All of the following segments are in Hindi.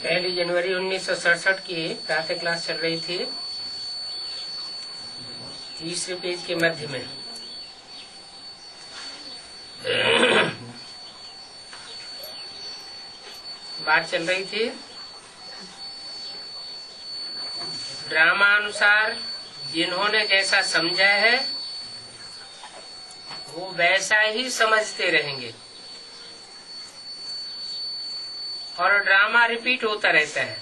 पहली जनवरी 1967 की प्रातः क्लास चल रही थी, तीसरे पेज के मध्य में। बात चल रही थी ड्रामा अनुसार जिन्होंने जैसा समझा है वो वैसा ही समझते रहेंगे और ड्रामा रिपीट होता रहता है।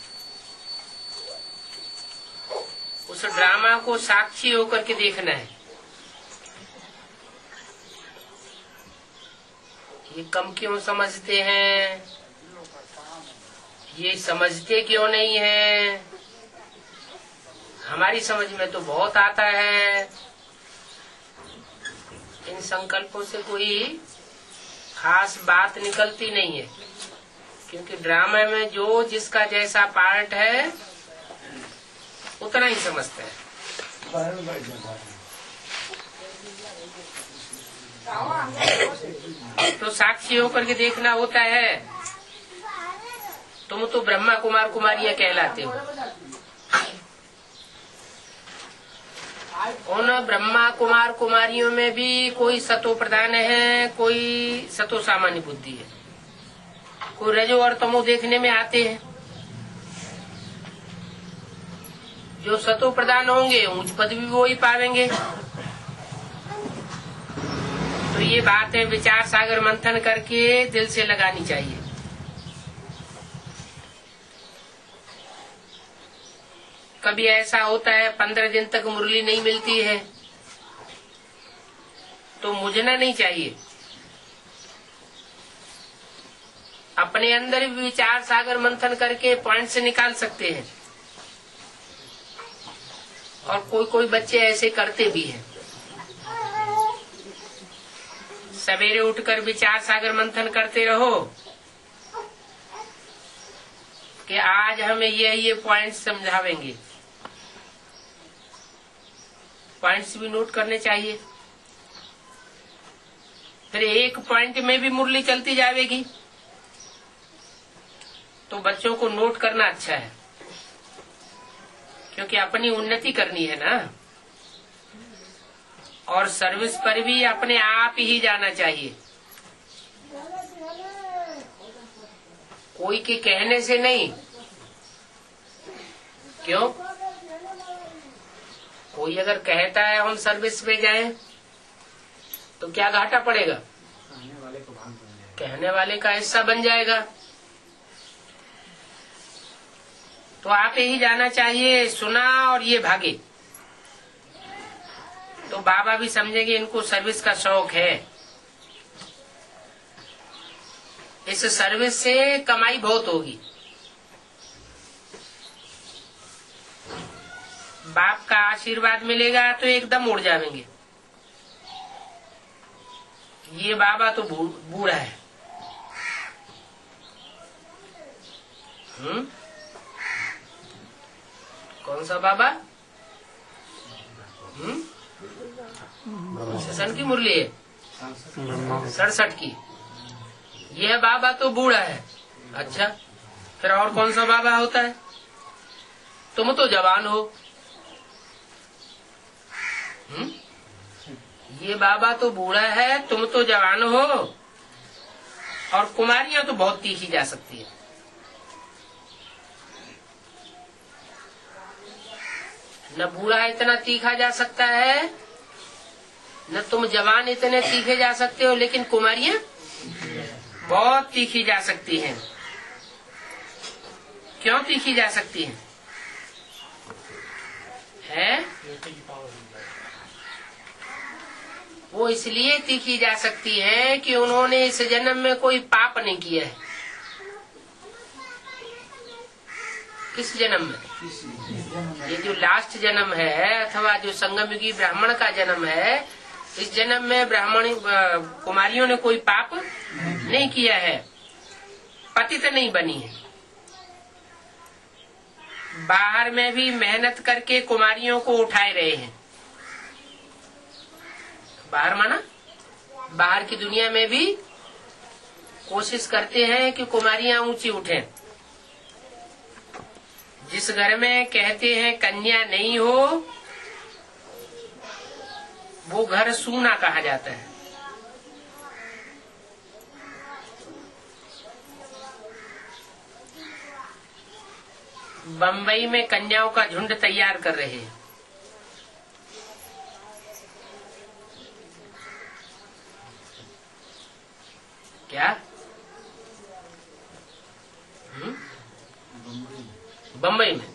उस ड्रामा को साक्षी होकर के देखना है। ये कम क्यों समझते हैं, ये समझते क्यों नहीं है, हमारी समझ में तो बहुत आता है। इन संकल्पों से कोई खास बात निकलती नहीं है, क्योंकि ड्रामा में जो जिसका जैसा पार्ट है उतना ही समझता है। तो साक्षी होकर के देखना होता है। तुम तो ब्रह्मा कुमार कुमारियां कहलाते हो। उन ब्रह्मा कुमार कुमारियों में भी कोई सतो प्रधान है, कोई सतो सामान्य बुद्धि है, कोई रजो और तमो देखने में आते हैं। जो सतो प्रधान होंगे उच्च पद भी वो ही पावेंगे। तो ये बात है, विचार सागर मंथन करके दिल से लगानी चाहिए। कभी ऐसा होता है 15 दिन तक मुरली नहीं मिलती है तो मुझना नहीं चाहिए। अपने अंदर भी विचार सागर मंथन करके पॉइंट से निकाल सकते हैं। और कोई कोई बच्चे ऐसे करते भी हैं। सवेरे उठकर विचार सागर मंथन करते रहो कि आज हमें ये पॉइंट समझावेंगे। पॉइंट्स भी नोट करने चाहिए। फिर एक पॉइंट में भी मुरली चलती जाएगी तो बच्चों को नोट करना अच्छा है, क्योंकि अपनी उन्नति करनी है ना। और सर्विस पर भी अपने आप ही जाना चाहिए, कोई के कहने से नहीं। क्यों? कोई अगर कहता है हम सर्विस पे जाएं तो क्या घाटा पड़ेगा? कहने वाले का हिस्सा बन जाएगा। तो आप ही जाना चाहिए, सुना और ये भागे। तो बाबा भी समझेंगे इनको सर्विस का शौक है। इस सर्विस से कमाई बहुत होगी। बाप का आशीर्वाद मिलेगा तो एकदम उड़ जाएंगे। ये बाबा तो बूढ़ा है। कौन सा बाबा? सन की मुरली है 67 की। यह बाबा तो बूढ़ा है। अच्छा, फिर और कौन सा बाबा होता है? तुम तो जवान हो। ये बाबा तो बूढ़ा है, तुम तो जवान हो। और कुमारियां तो बहुत तीखी जा सकती है। न बूढ़ा इतना तीखा जा सकता है, न तुम जवान इतने तीखे जा सकते हो, लेकिन कुमारियां बहुत तीखी जा सकती हैं। क्यों तीखी जा सकती हैं? वो इसलिए तीखी जा सकती है कि उन्होंने इस जन्म में कोई पाप नहीं किया है। किस जन्म में? ये जो लास्ट जन्म है अथवा जो संगमयुगी ब्राह्मण का जन्म है, इस जन्म में ब्राह्मण कुमारियों ने कोई पाप नहीं किया है, पतित नहीं बनी है। बाहर में भी मेहनत करके कुमारियों को उठाए रहे हैं। बाहर माना बाहर की दुनिया में भी कोशिश करते हैं कि कुमारियां ऊंची उठें। जिस घर में कहते हैं कन्या नहीं हो, वो घर सूना कहा जाता है। बंबई में कन्याओं का झुंड तैयार कर रहे हैं। क्या? बंबई में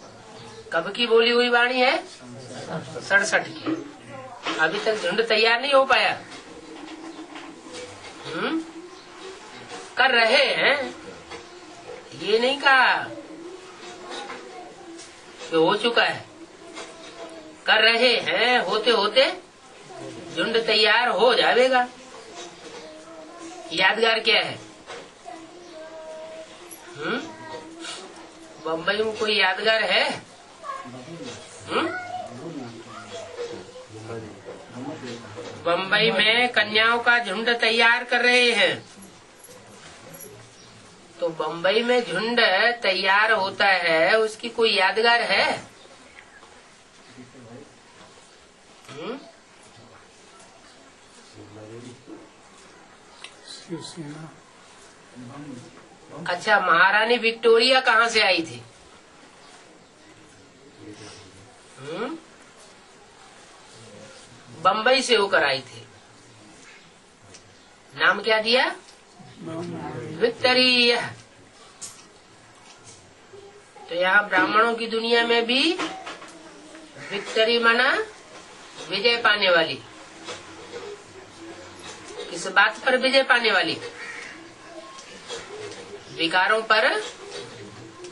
कब की बोली हुई वाणी है? 67 की। अभी तक झुंड तैयार नहीं हो पाया। कर रहे हैं, ये नहीं कहा कि हो चुका है। कर रहे हैं, होते होते झुंड तैयार हो जाएगा। यादगार क्या है? बंबई में कोई यादगार है? बंबई में कन्याओं का झुंड तैयार कर रहे हैं। तो बंबई में झुंड तैयार होता है, उसकी कोई यादगार है? अच्छा, महारानी विक्टोरिया कहाँ से आई थी? बंबई से होकर आई थी। नाम क्या दिया? विक्टोरिया। तो यहाँ ब्राह्मणों की दुनिया में भी विक्टरी माना विजय पाने वाली। किस बात पर विजय पाने वाली? विकारों पर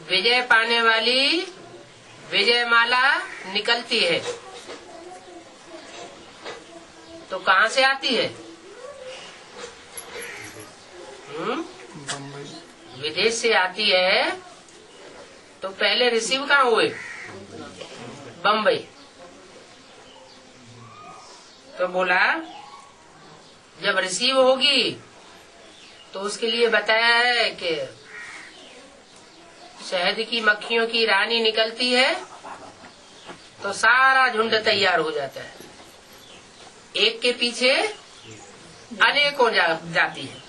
विजय पाने वाली विजय माला निकलती है। तो कहाँ से आती है? विदेश से आती है। तो पहले रिसीव कहाँ हुए? बंबई। तो बोला जब रिसीव होगी तो उसके लिए बताया है कि शहद की मक्खियों की रानी निकलती है तो सारा झुंड तैयार हो जाता है। एक के पीछे अनेकों जाती है।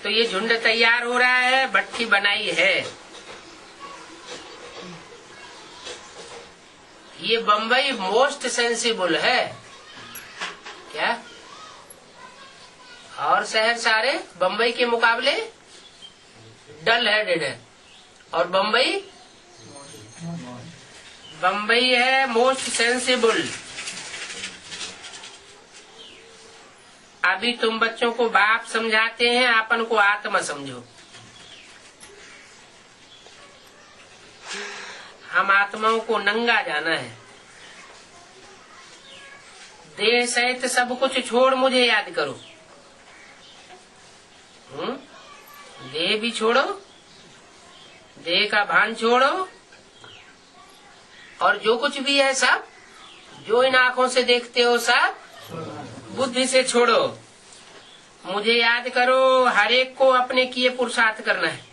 तो ये झुंड तैयार हो रहा है, भट्टी बनाई है। ये बंबई मोस्ट सेंसिबल है क्या? और शहर सारे बंबई के मुकाबले डल हेडेड है। और बंबई है मोस्ट सेंसिबल। अभी तुम बच्चों को बाप समझाते हैं, अपन को आत्मा समझो। हम आत्माओं को नंगा जाना है। देह सहित सब कुछ छोड़ मुझे याद करो। देह भी छोड़ो, देह का भान छोड़ो, और जो कुछ भी है सब, जो इन आंखों से देखते हो सब बुद्धि से छोड़ो। मुझे याद करो। हर एक को अपने किए पुरुषार्थ करना है।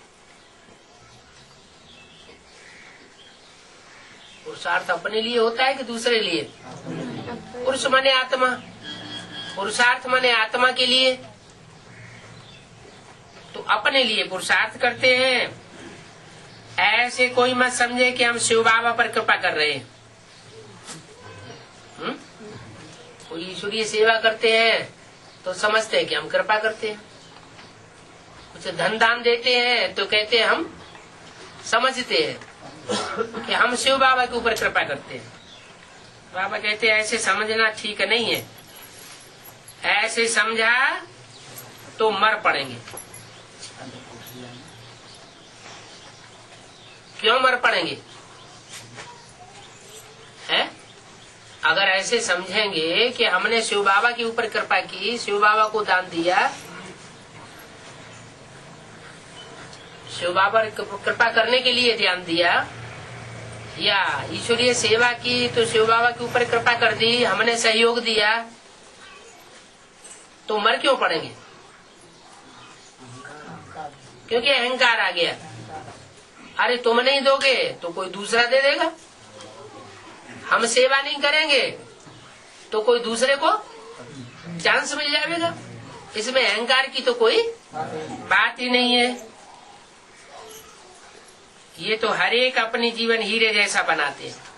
पुरुषार्थ अपने लिए होता है कि दूसरे लिए? पुरुष माने आत्मा, पुरुषार्थ माने आत्मा के लिए। तो अपने लिए पुरुषार्थ करते हैं। ऐसे कोई मत समझे कि हम शिव बाबा पर कृपा कर रहे हैं। कोई ईश्वरीय सेवा करते हैं तो समझते हैं कि हम कृपा करते हैं। कुछ धन दान देते हैं तो कहते हैं, हम समझते हैं कि हम शिव बाबा के ऊपर कृपा करते हैं। बाबा कहते हैं ऐसे समझना ठीक नहीं है। ऐसे समझा तो मर पड़ेंगे। क्यों मर पड़ेंगे? है? अगर ऐसे समझेंगे कि हमने शिव बाबा के ऊपर कृपा की, शिव बाबा को दान दिया, शिव बाबा कृपा करने के लिए ध्यान दिया, या ईश्वरीय सेवा की तो शिव बाबा के ऊपर कृपा कर दी, हमने सहयोग दिया, तो मर क्यों पड़ेंगे? क्योंकि अहंकार आ गया। अरे तुम नहीं दोगे तो कोई दूसरा दे देगा, हम सेवा नहीं करेंगे तो कोई दूसरे को चांस मिल जाएगा। इसमें अहंकार की तो कोई बात ही नहीं है। ये तो हर एक अपनी जीवन हीरे जैसा बनाते हैं।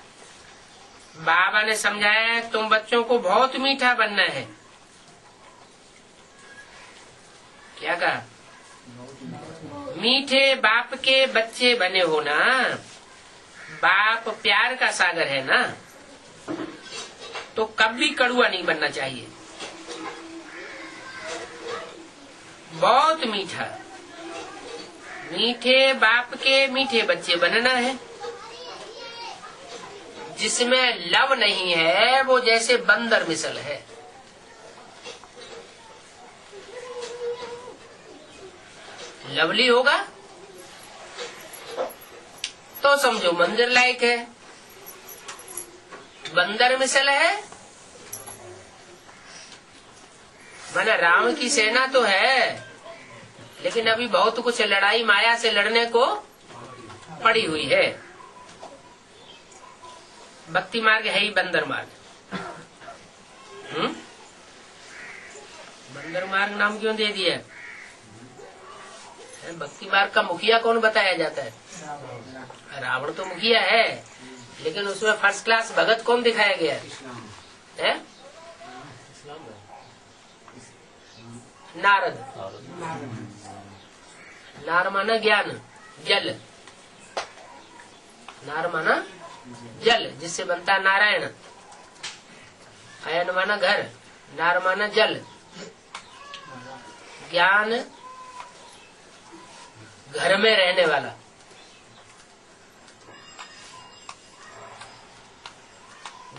बाबा ने समझाया तुम बच्चों को बहुत मीठा बनना है। क्या कहा? मीठे बाप के बच्चे बने हो ना। बाप प्यार का सागर है ना, तो कभी कड़ुआ नहीं बनना चाहिए। बहुत मीठा, मीठे बाप के मीठे बच्चे बनना है। जिसमें लव नहीं है वो जैसे बंदर मिसल है। लवली होगा तो समझो मंदिर लायक है। बंदर मिसल है माना राम की सेना तो है, लेकिन अभी बहुत कुछ लड़ाई माया से लड़ने को पड़ी हुई है। भक्ति मार्ग है ही बंदर मार्ग। बंदर मार्ग नाम क्यों दे दिया? भक्ति मार्ग का मुखिया कौन बताया जाता है? रावण तो मुखिया है, लेकिन उसमें फर्स्ट क्लास भगत कौन दिखाया गया है? नारद। नार माना ज्ञान, जल। नार माना जल, जिससे बनता नारायण। अयन माना घर, नार माना जल। ज्ञान घर में रहने वाला।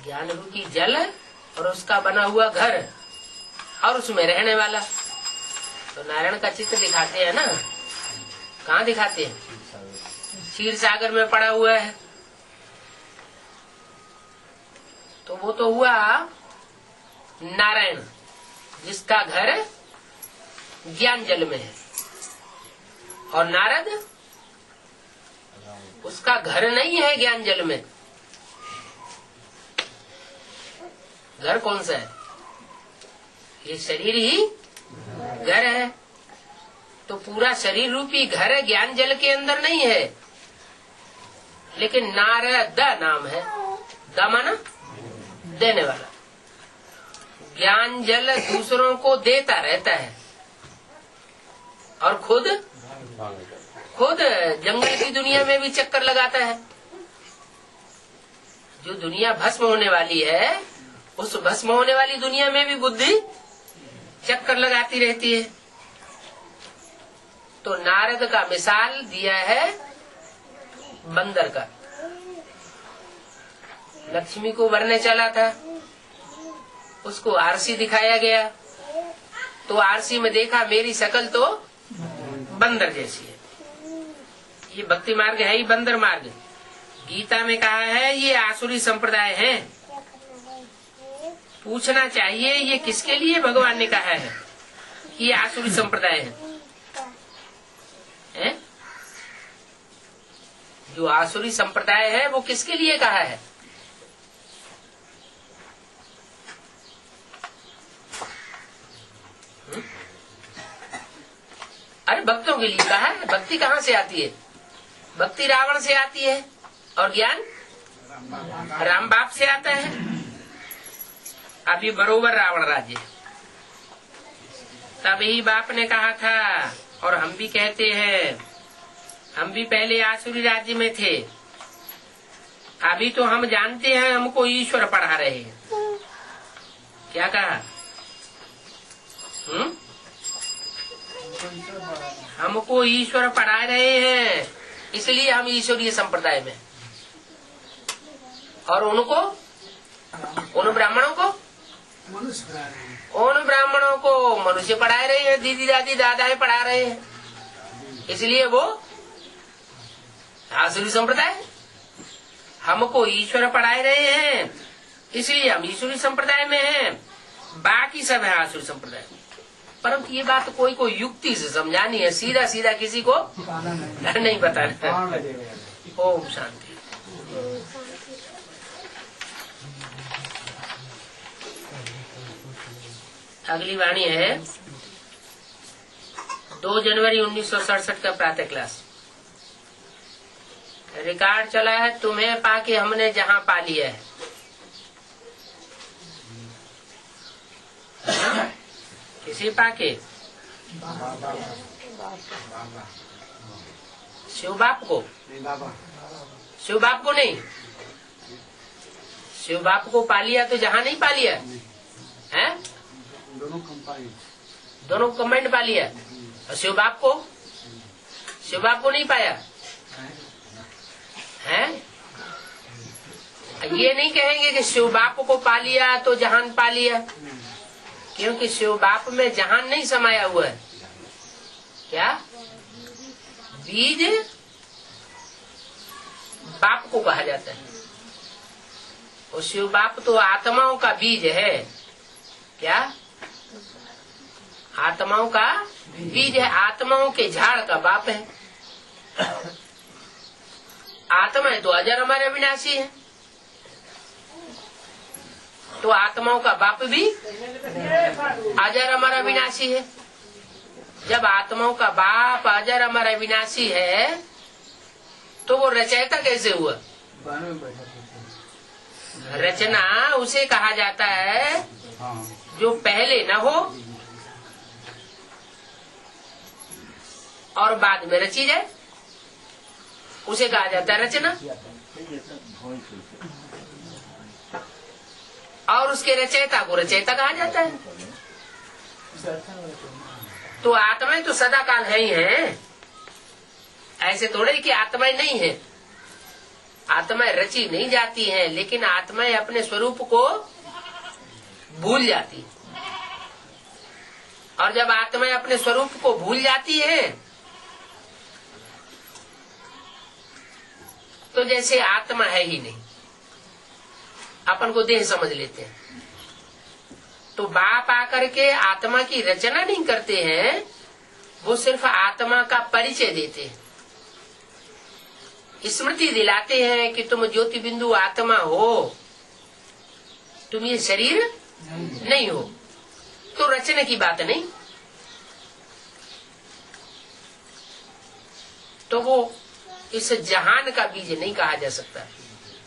ज्ञान रूपी जल और उसका बना हुआ घर और उसमें रहने वाला। तो नारायण का चित्र दिखाते हैं ना। कहाँ दिखाते हैं? क्षीर सागर में पड़ा हुआ है। तो वो तो हुआ नारायण, जिसका घर ज्ञान जल में है। और नारद, उसका घर नहीं है ज्ञान जल में। घर कौन सा है? ये शरीर ही घर है। तो पूरा शरीर रूपी घर ज्ञान जल के अंदर नहीं है, लेकिन नारद नाम है। द माना देने वाला। ज्ञान जल दूसरों को देता रहता है और खुद जंगल की दुनिया में भी चक्कर लगाता है। जो दुनिया भस्म होने वाली है, उस भस्म होने वाली दुनिया में भी बुद्धि चक्कर लगाती रहती है। तो नारद का मिसाल दिया है बंदर का। लक्ष्मी को वरने चला था, उसको आरसी दिखाया गया, तो आरसी में देखा मेरी शक्ल तो बंदर जैसी है। ये भक्ति मार्ग है ही बंदर मार्ग। गीता में कहा है ये आसुरी संप्रदाय है। पूछना चाहिए ये किसके लिए भगवान ने कहा है ये आसुरी संप्रदाय है? जो आसुरी संप्रदाय है वो किसके लिए कहा है? अरे भक्तों के लिए कहा है। भक्ति कहाँ से आती है? भक्ति रावण से आती है और ज्ञान राम बाप से आता है। अभी बरोबर रावण राज्य, तभी बाप ने कहा था और हम भी कहते हैं, हम भी पहले आसुरी राज्य में थे। अभी तो हम जानते हैं हमको ईश्वर पढ़ा रहे हैं। क्या कहा? हमको ईश्वर पढ़ा रहे हैं, इसलिए हम ईश्वरीय संप्रदाय में। और उनको, उन ब्राह्मणों को मनुष्य पढ़ा रहे हैं। दीदी दादी दादा पढ़ा रहे हैं, इसलिए वो आसुरी संप्रदाय। हमको ईश्वर पढ़ा रहे हैं, इसलिए हम ईश्वरी संप्रदाय में हैं। बाकी सब है आसुरी संप्रदाय। परंतु ये बात कोई को युक्ति से समझानी है, सीधा सीधा किसी को नहीं बताना। ओम शांति। अगली वाणी है 2 जनवरी 1967 का प्रातः क्लास। रिकॉर्ड चला है, तुम्हें पाके हमने जहां पा लिया है। किसी पाके? शिव बाप को? शिव बाप को नहीं, शिव बाप को पा लिया तो जहां नहीं पा लिया है, दोनों कंबाइंड पा लिया। और शिव बाप को? शिव बाप को नहीं पाया है। ये नहीं कहेंगे कि शिव बाप को पा लिया तो जहान पा लिया, क्योंकि शिव बाप में जहान नहीं समाया हुआ है। क्या? बीज बाप को कहा जाता है, और शिव बाप तो आत्माओं का बीज है। क्या? आत्माओं का बीज है, आत्माओं के झाड़ का बाप है। आत्मा है तो अजर हमारे अविनाशी है, तो आत्माओं का बाप भी अजर हमारा विनाशी है। जब आत्माओं का बाप अजर हमारा विनाशी है तो वो रचयिता कैसे हुआ? रचना उसे कहा जाता है जो पहले न हो और बाद में रची जाए, उसे कहा जाता है रचना। और उसके रचयिता को रचयिता कहा जाता है। तो आत्माएं तो सदा काल है ही है, ऐसे थोड़े कि आत्माएं नहीं है। आत्माएं रची नहीं जाती हैं, लेकिन आत्माएं अपने स्वरूप को भूल जाती है। और जब आत्माएं अपने स्वरूप को भूल जाती हैं तो जैसे आत्मा है ही नहीं, अपन को देह समझ लेते हैं। तो बाप आकर के आत्मा की रचना नहीं करते हैं, वो सिर्फ आत्मा का परिचय देते हैं, स्मृति दिलाते हैं कि तुम ज्योति बिंदु आत्मा हो, तुम ये शरीर नहीं हो। तो रचने की बात नहीं। तो वो इस जहान का बीज नहीं कहा जा सकता।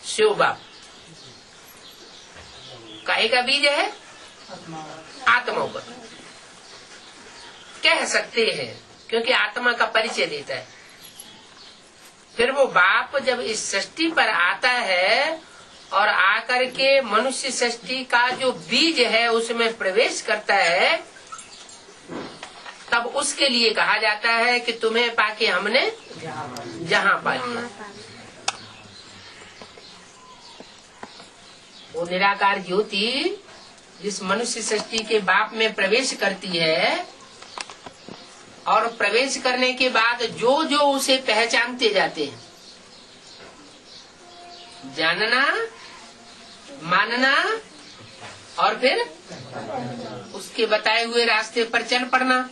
शिव बाप काहे का बीज है? आत्माओं का कह सकते हैं, क्योंकि आत्मा का परिचय देता है। फिर वो बाप जब इस सृष्टि पर आता है और आकर के मनुष्य सृष्टि का जो बीज है उसमें प्रवेश करता है, तब उसके लिए कहा जाता है कि तुम्हें पाके हमने जहां पा लिया। वो निराकार ज्योति जिस मनुष्य सृष्टि के बाप में प्रवेश करती है, और प्रवेश करने के बाद जो जो उसे पहचानते जाते हैं, जानना, मानना और फिर उसके बताए हुए रास्ते पर चल पड़ना,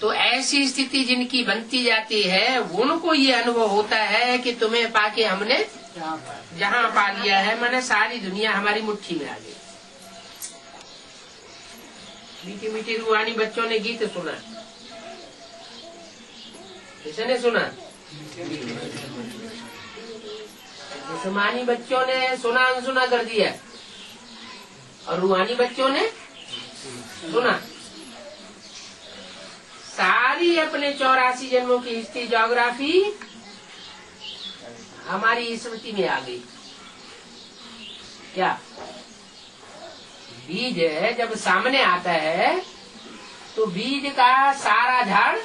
तो ऐसी स्थिति जिनकी बनती जाती है उनको ये अनुभव होता है कि तुम्हें पाके हमने जहां पा लिया है, माने सारी दुनिया हमारी मुट्ठी में आ गई। मीठी मीठी रूहानी बच्चों ने गीत सुना, किसने सुना? जिस्मानी बच्चों ने सुना अनसुना कर दिया, और रूहानी बच्चों ने सुना। सारी अपने 84 जन्मों की हिस्ट्री ज्योग्राफी हमारी स्मृति में आ गई। क्या? बीज जब सामने आता है तो बीज का सारा झाड़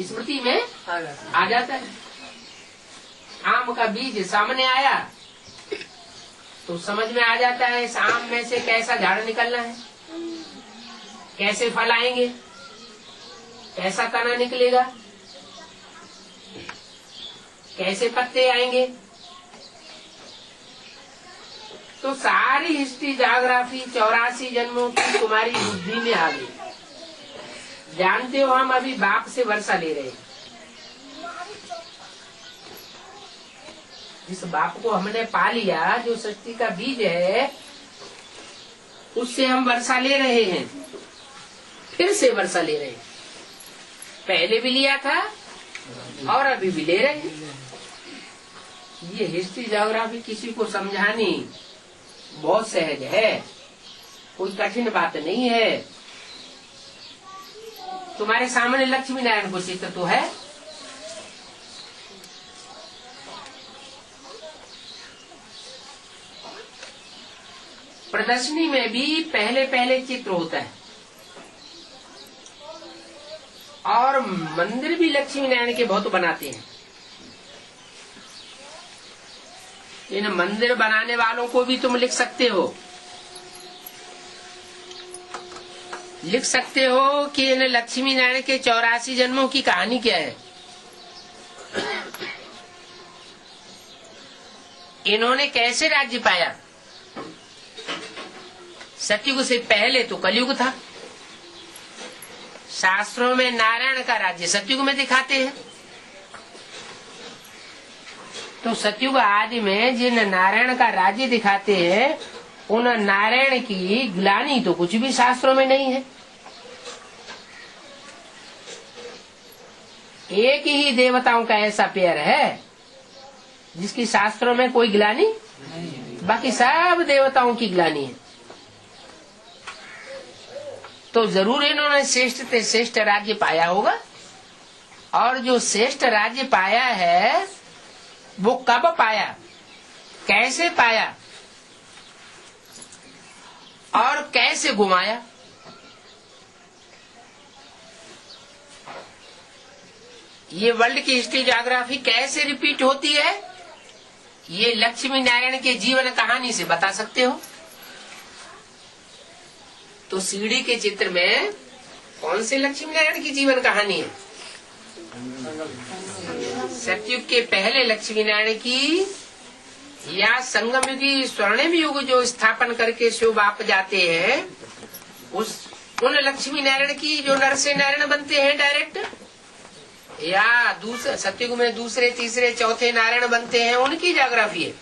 स्मृति में आ जाता है। आम का बीज सामने आया तो समझ में आ जाता है इस आम में से कैसा झाड़ निकलना है, कैसे फल आएंगे, कैसा तना निकलेगा, कैसे पत्ते आएंगे। तो सारी हिस्ट्री ज्योग्राफी 84 जन्मों की तुम्हारी बुद्धि में आ गई। जानते हो हम अभी बाप से वर्षा ले रहे हैं। जिस बाप को हमने पा लिया, जो सृष्टि का बीज है, उससे हम वर्षा ले रहे हैं, फिर से वर्षा ले रहे हैं। पहले भी लिया था और अभी भी ले रहे हैं। ये हिस्ट्री ज्योग्राफी किसी को समझानी बहुत सहज है, कोई कठिन बात नहीं है। तुम्हारे सामने लक्ष्मी नारायण को चित्र तो है, प्रदर्शनी में भी पहले पहले चित्र होता है, और मंदिर भी लक्ष्मी नारायण के बहुत बनाते हैं। इन मंदिर बनाने वालों को भी तुम लिख सकते हो, लिख सकते हो कि इन लक्ष्मी नारायण के 84 जन्मों की कहानी क्या है। इन्होंने कैसे राज्य पाया। सतयुग से पहले तो कलयुग था। शास्त्रों में नारायण का राज्य सतयुग में दिखाते हैं। तो सतयुग आदि में जिन नारायण का राज्य दिखाते हैं, उन नारायण की ग्लानि तो कुछ भी शास्त्रों में नहीं है। एक ही देवताओं का ऐसा पेयर है जिसकी शास्त्रों में कोई ग्लानि, बाकी सब देवताओं की ग्लानि है। तो जरूर इन्होंने श्रेष्ठ से श्रेष्ठ राज्य पाया होगा, और जो श्रेष्ठ राज्य पाया है वो कब पाया, कैसे पाया और कैसे घुमाया। ये वर्ल्ड की हिस्ट्री ज्योग्राफी कैसे रिपीट होती है, ये लक्ष्मी नारायण के जीवन कहानी से बता सकते हो। तो सीढ़ी के चित्र में कौन से लक्ष्मी नारायण की जीवन कहानी है। सतयुग के पहले लक्ष्मी नारायण की, या संगम युगी स्वर्णिम युग जो स्थापन करके शिव बाप जाते हैं, उन लक्ष्मी नारायण की जो नर से नारायण बनते हैं डायरेक्ट, या दूसरे सतयुग में दूसरे तीसरे चौथे नारायण बनते हैं, उनकी ज्योग्राफी है,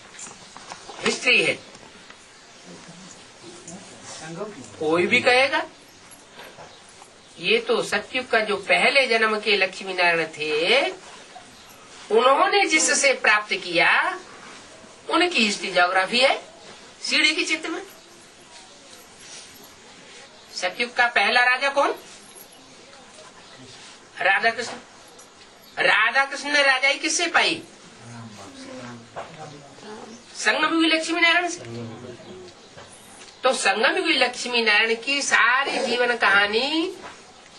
हिस्ट्री है। कोई भी कहेगा ये तो सतयुग का जो पहले जन्म के लक्ष्मी नारायण थे, उन्होंने जिससे प्राप्त किया, उनकी हिस्ट्री ज्योग्राफी है सीढ़ी के चित्र में। सतयुग का पहला राजा कौन? राधा कृष्ण। राधा कृष्ण ने राजाई किससे पाई? संगम युगी लक्ष्मी नारायण से। तो संगम युगी लक्ष्मी नारायण की सारी जीवन कहानी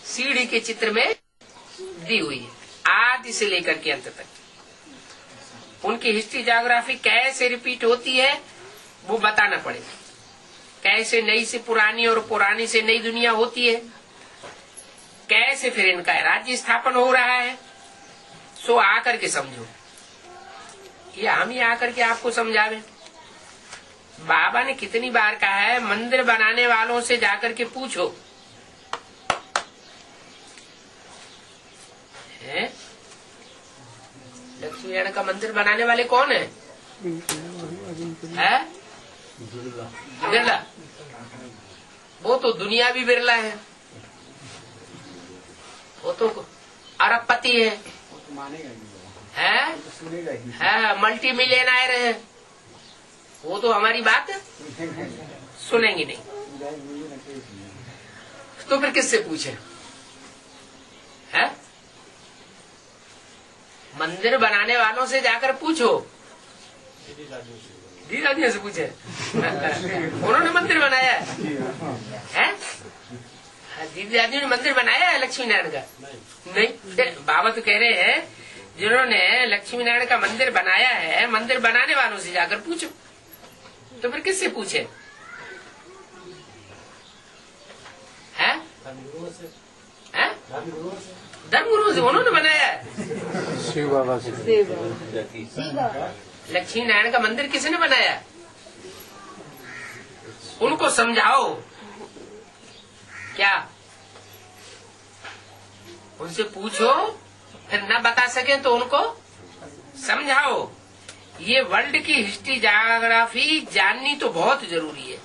सीढ़ी के चित्र में दी हुई है, आदि से लेकर के अंत तक। उनकी हिस्ट्री ज्योग्राफी कैसे रिपीट होती है वो बताना पड़ेगा। कैसे नई से पुरानी और पुरानी से नई दुनिया होती है, कैसे फिर इनका राज्य स्थापन हो रहा है, सो आकर के समझो। ये हम ही आकर के आपको समझावे। बाबा ने कितनी बार कहा है, मंदिर बनाने वालों से जाकर के पूछो। लक्ष्मी नारायण का मंदिर बनाने वाले कौन है? बिरला। वो तो दुनिया भी बिरला है, वो तो अरबपति है, मल्टी मिलियनर है। वो तो हमारी बात सुनेंगे नहीं, तो फिर किससे पूछे? है मंदिर बनाने वालों से जाकर पूछो। दीदी दादियों से पूछे उन्होंने मंदिर बनाया है? दीदी दादियों ने मंदिर बनाया है लक्ष्मी नारायण का? नहीं। बाबा तो कह रहे हैं जिन्होंने लक्ष्मी नारायण का मंदिर बनाया है, मंदिर बनाने वालों से जाकर पूछो। तो फिर किससे पूछे? हैं? धर्मगुरु से। उन्होंने बनाया है शिव बाबा से। लक्ष्मी नारायण का मंदिर किसने बनाया? उनको समझाओ। क्या उनसे पूछो, फिर न बता सके तो उनको समझाओ। ये वर्ल्ड की हिस्ट्री ज्योग्राफी जाननी तो बहुत जरूरी है।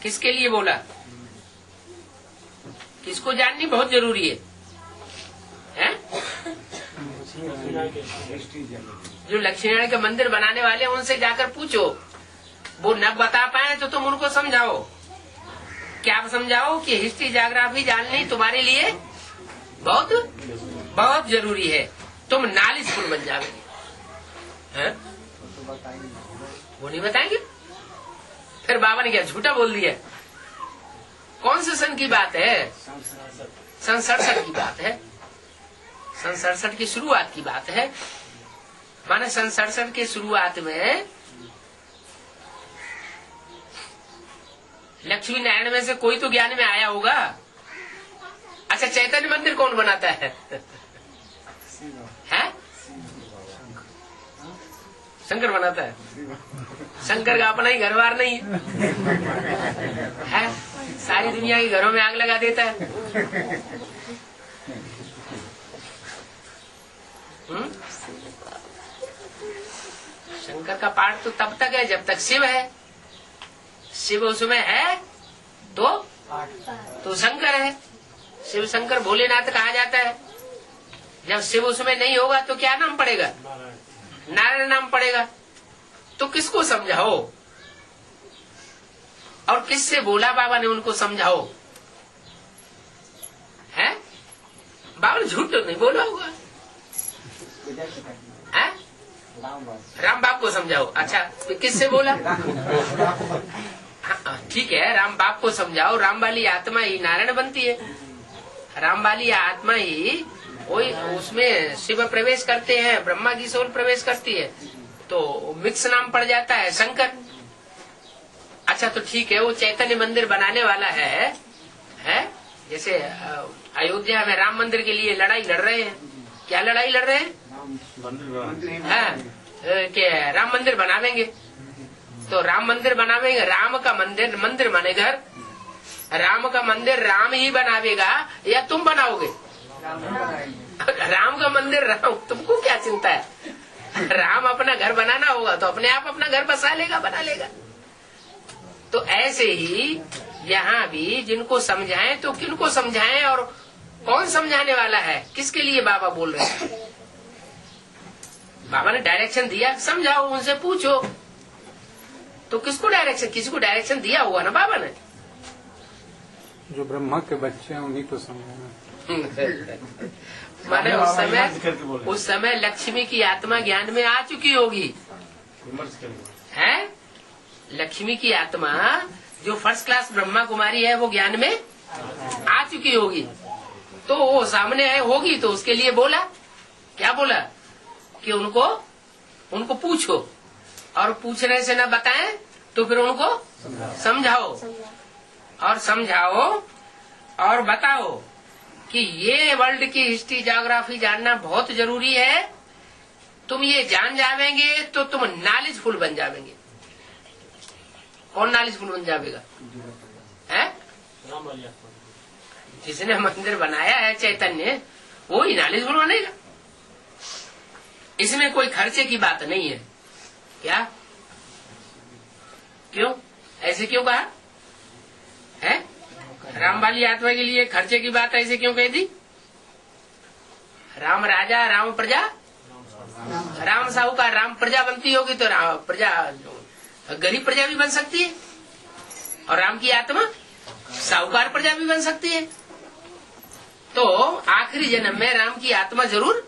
किसके लिए बोला? किसको जाननी बहुत जरूरी है? जो लक्ष्मी नारायण के मंदिर बनाने वाले हैं उनसे जाकर पूछो, वो न बता पाए तो तुम उनको समझाओ। क्या समझाओ कि हिस्ट्री ज्योग्राफी जाननी तुम्हारे लिए बहुत बहुत जरूरी है, तुम नॉलेजफुल बन जाओगे। वो नहीं बताएंगे? फिर बाबा ने क्या झूठा बोल दिया? कौन से सन की बात है? सन 67 की बात है। सन 67 की शुरुआत की बात है। माने सन 67 के शुरुआत में लक्ष्मी नारायण में से कोई तो ज्ञान में आया होगा। अच्छा, चैतन्य मंदिर कौन बनाता है? शंकर बनाता है। शंकर का अपना ही घर बार नहीं है, सारी दुनिया के घरों में आग लगा देता है। शंकर का पाठ तो तब तक है जब तक शिव है। शिव उसमें है तो शंकर है। शिव शंकर भोलेनाथ कहा जाता है। जब शिव उसमें नहीं होगा तो क्या नाम पड़ेगा? नारायण नाम पड़ेगा। तो किसको समझाओ? और किससे बोला बाबा ने उनको समझाओ? है बाबा ने झूठ तो नहीं बोला होगा। है राम बाप को समझाओ। अच्छा, किससे बोला? हाँ, ठीक है, राम बाप को समझाओ। राम वाली आत्मा ही नारायण बनती है। राम वाली आत्मा ही वही, उसमें शिव प्रवेश करते हैं, ब्रह्मा की सोल प्रवेश करती है, तो मिक्स नाम पड़ जाता है शंकर। अच्छा, तो ठीक है, वो चैतन्य मंदिर बनाने वाला है? जैसे अयोध्या में राम मंदिर के लिए लड़ाई लड़ रहे हैं। क्या लड़ाई लड़ रहे हैं? कि राम मंदिर बनावेंगे। तो राम मंदिर बनावेंगे, राम का मंदिर माने घर। राम का मंदिर राम ही बनावेगा या तुम बनाओगे? राम का मंदिर राम, तुमको क्या चिंता है? राम अपना घर बनाना होगा तो अपने आप अपना घर बसा लेगा, बना लेगा। तो ऐसे ही यहाँ भी जिनको समझाएं तो किनको समझाएं और कौन समझाने वाला है? किसके लिए बाबा बोल रहे हैं? बाबा ने डायरेक्शन दिया, समझाओ, उनसे पूछो। तो किसको डायरेक्शन? किसी को डायरेक्शन दिया हुआ ना बाबा ने। जो ब्रह्मा के बच्चे हैं उन्हीं को समझाना। माने उस समय लक्ष्मी की आत्मा ज्ञान में आ चुकी होगी। है लक्ष्मी की आत्मा जो फर्स्ट क्लास ब्रह्मा कुमारी है वो ज्ञान में आ चुकी होगी। तो वो सामने है होगी तो उसके लिए बोला, क्या बोला कि उनको पूछो, और पूछने से न बताएं तो फिर उनको समझाओ और बताओ कि ये वर्ल्ड की हिस्ट्री ज्योग्राफी जानना बहुत जरूरी है। तुम ये जान जावेंगे तो तुम नॉलेजफुल बन जावेंगे। कौन नॉलेजफुल बन जाएगा? है जिसने मंदिर बनाया है चैतन्य, वो ही नॉलेजफुल बनेगा। इसमें कोई खर्चे की बात नहीं है। क्या? क्यों ऐसे क्यों कहा है? राम वाली आत्मा के लिए खर्चे की बात ऐसे क्यों कह दी? राम राजा, राम प्रजा, राम साहूकार। राम प्रजा बनती होगी तो राम प्रजा गरीब प्रजा भी बन सकती है, और राम की आत्मा साहूकार प्रजा भी बन सकती है। तो आखिरी जन्म में राम की आत्मा जरूर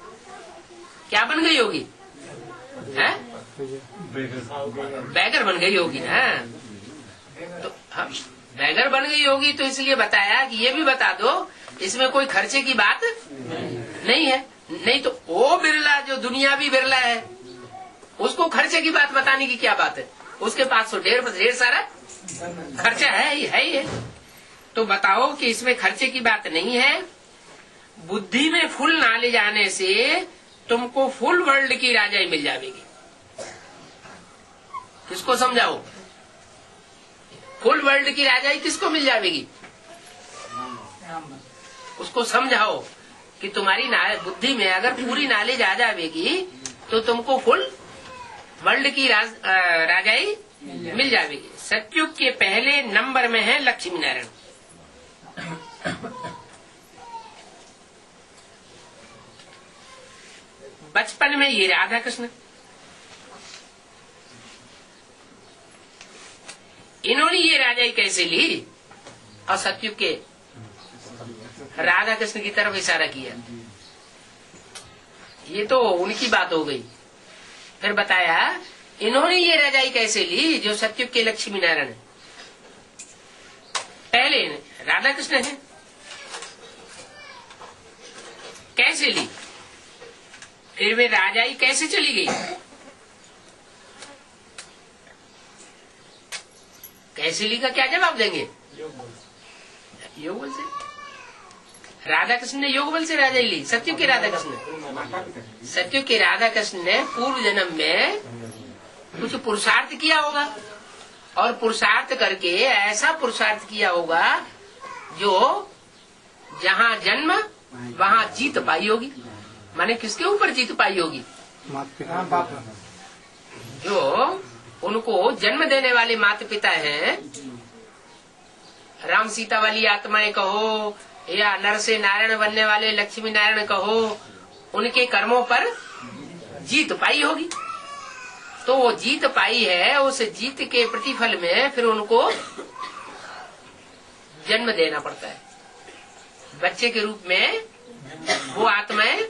क्या बन गई होगी? है बैगर बन गई होगी ना। तो हाँ, बैगर बन गई होगी तो इसलिए बताया कि ये भी बता दो इसमें कोई खर्चे की बात नहीं है। नहीं तो वो बिरला जो दुनियावी बिरला है उसको खर्चे की बात बताने की क्या बात है? उसके पास तो ढेर सारा खर्चा है ही है। तो बताओ कि इसमें खर्चे की बात नहीं है। बुद्धि में फुल नॉलेज आने से तुमको फुल वर्ल्ड की राजाई मिल जाएगी। किसको समझाओ? फुल वर्ल्ड की राजाई किसको मिल जाएगी? उसको समझाओ कि तुम्हारी बुद्धि में अगर पूरी नॉलेज आ जाएगी तो तुमको फुल वर्ल्ड की राजाई मिल जाएगी। सतयुग के पहले नंबर में है लक्ष्मी नारायण। बचपन में ये राधा कृष्ण, इन्होंने ये राजाई कैसे ली और सतयुग के राधा कृष्ण की तरफ इशारा किया। ये तो उनकी बात हो गई। फिर बताया इन्होंने ये राजाई कैसे ली जो सतयुग के लक्ष्मी नारायण है। पहले राधा कृष्ण है, कैसे ली, फिर वे राजाई कैसे चली गई, कैसे ली का क्या जवाब देंगे? योग बल से। राधा कृष्ण ने योग बल से राजाई ली। सतयुग के राधा कृष्ण, सतयुग के राधा कृष्ण ने पूर्व जन्म में कुछ पुरुषार्थ किया होगा और पुरुषार्थ करके ऐसा पुरुषार्थ किया होगा जो जहाँ जन्म वहाँ जीत पाई होगी। माने किसके ऊपर जीत पाई होगी? जो उनको जन्म देने वाले माता पिता हैं, राम सीता वाली आत्माएं कहो या नर से नारायण बनने वाले लक्ष्मी नारायण कहो, उनके कर्मों पर जीत पाई होगी। तो वो जीत पाई है, उस जीत के प्रतिफल में फिर उनको जन्म देना पड़ता है बच्चे के रूप में। वो आत्माएं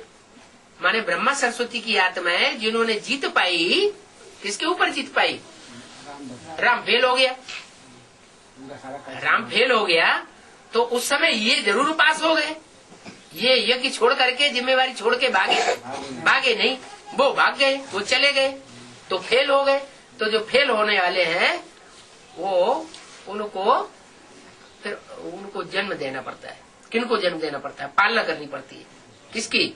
माने ब्रह्मा सरस्वती की आत्माएं जिन्होंने जीत पाई, किसके ऊपर जीत पाई? राम फेल हो गया, राम फेल हो गया तो उस समय ये जरूर पास हो गए। ये यज्ञ छोड़ करके जिम्मेवारी छोड़ के भागे नहीं, वो भाग गए, वो चले गए तो फेल हो गए। तो जो फेल होने वाले हैं वो उनको जन्म देना पड़ता है। किनको जन्म देना पड़ता है? पालना करनी पड़ती है। किसकी?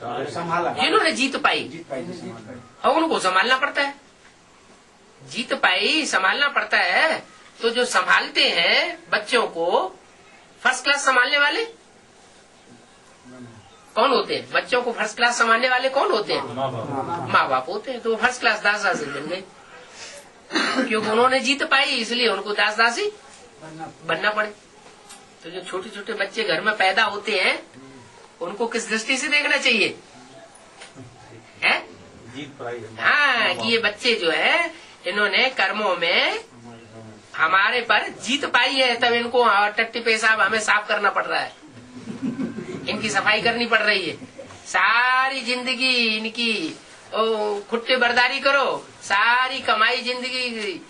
जिन्होंने जीत पाई और उनको संभालना पड़ता है। जीत पाई संभालना पड़ता है। तो जो संभालते हैं बच्चों को, फर्स्ट क्लास संभालने वाले कौन होते हैं? बच्चों को फर्स्ट क्लास संभालने वाले कौन होते हैं? माँ बाप होते हैं। तो फर्स्ट क्लास दास दासी बन गए क्योंकि उन्होंने जीत पाई, इसलिए उनको दास दासी बनना पड़े। तो जो छोटे छोटे बच्चे घर में पैदा होते हैं उनको किस दृष्टि से देखना चाहिए? है? हाँ, कि ये बच्चे जो है इन्होंने कर्मों में हमारे पर जीत पाई है, तब इनको टट्टी पेशाब हमें साफ करना पड़ रहा है, इनकी सफाई करनी पड़ रही है। सारी जिंदगी इनकी खुट्टे बर्दारी करो, सारी कमाई जिंदगी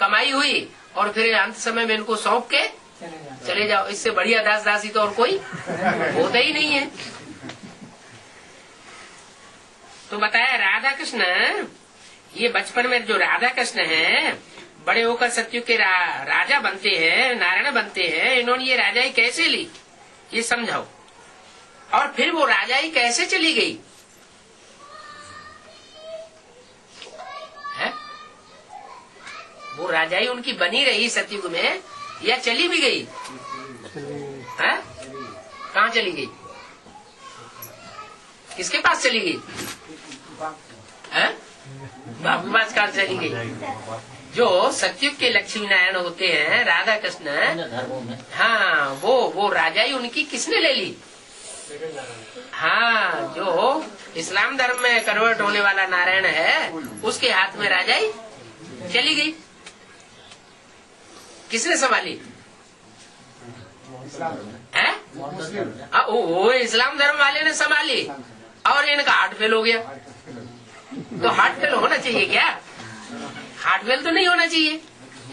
कमाई हुई और फिर अंत समय में इनको सौंप के चले जाओ। इससे बढ़िया दास दासी तो और कोई होता ही नहीं है। तो बताया राधा कृष्ण, ये बचपन में जो राधा कृष्ण हैं बड़े होकर सतयुग के राजा बनते हैं, नारायण बनते हैं। इन्होंने ये राजाई कैसे ली ये समझाओ। और फिर वो राजाई कैसे चली गई है? वो राजाई उनकी बनी रही सतयुग में या चली भी गई है? कहाँ चली गई? किसके पास चली गई है? बाप के पास कहाँ चली गई? जो सतयुग के लक्ष्मी नारायण होते हैं राधा कृष्ण, हाँ वो राजाई उनकी किसने ले ली? हाँ, जो इस्लाम धर्म में कन्वर्ट होने वाला नारायण है उसके हाथ में राजाई चली गई। किसने संभाली है? वो इस्लाम धर्म वाले ने संभाली और इनका हार्ट फेल हो गया। तो हार्ट फेल होना चाहिए क्या? हार्ट फेल तो नहीं होना चाहिए,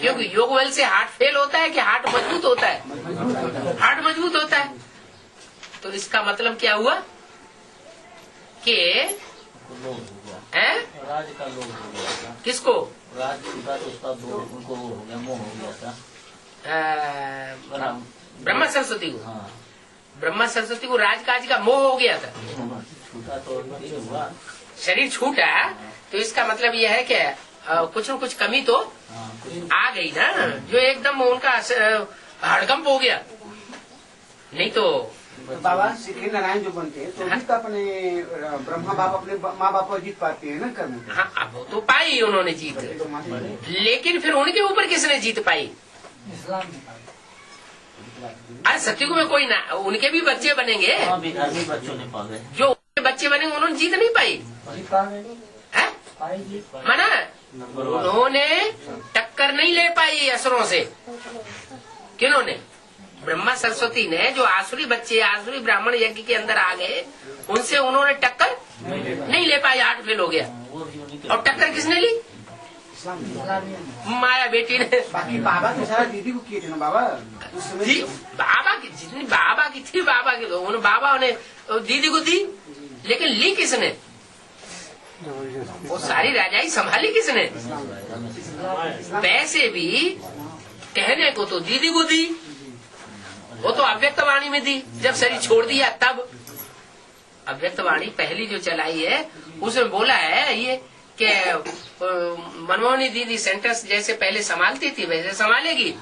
क्योंकि योग बल से हार्ट फेल होता है कि हार्ट मजबूत होता है? हार्ट मजबूत होता है। तो इसका मतलब क्या हुआ कि राज का लोग हो गया था। किसको? राज का तो उसका उनको हो गया, मोह हो गया था। ब्रह्मा सरस्वती को। हाँ, ब्रह्मा सरस्वती को राजकाज का मोह हो गया था। छूटा तो हुआ, शरीर छूटा तो इसका मतलब यह है कि कुछ न कुछ कमी तो आ गई ना, जो एकदम उनका हड़कंप हो गया। नहीं तो तो बाबा श्री नारायण जो बनते हैं तो भी तो अपने ब्रह्मा बाप अपने माँ बाप को जीत पाते हैं ना कर्म में। हाँ, अब वो तो पाई उन्होंने जीत, लेकिन फिर उनके ऊपर किसने जीत पाई? अरे सत्युग में कोई ना, उनके भी बच्चे बनेंगे, हाँ, भी बच्चों ने पाले। जो उनके बच्चे बनेंगे उन्होंने जीत नहीं पाई है? माना उन्होंने टक्कर नहीं ले पाई असुरों से। किन्होंने? ब्रह्मा सरस्वती ने, जो आसुरी बच्चे आसुरी ब्राह्मण यज्ञ के अंदर आ गए, उनसे उन्होंने टक्कर नहीं ले पाई, 8 फेल हो गया। और टक्कर किसने ली? माया बेटी ने। बाकी बाबा तो सारा दीदी को किए थे ना बाबा उस समय जी, बाबा की जितनी बाबा की थी, बाबा की उन बाबा ने दीदी को दी, लेकिन ली किसने? वो सारी राजाई संभाली किसने? वैसे भी कहने को तो दीदी को दी, वो तो अव्यक्त वाणी में दी, जब शरीर छोड़ दिया तब। अव्यक्त वाणी पहली जो चलाई है उसमें बोला है ये कि मनमोहनी दीदी सेंटर्स जैसे पहले संभालती थी वैसे संभालेगी,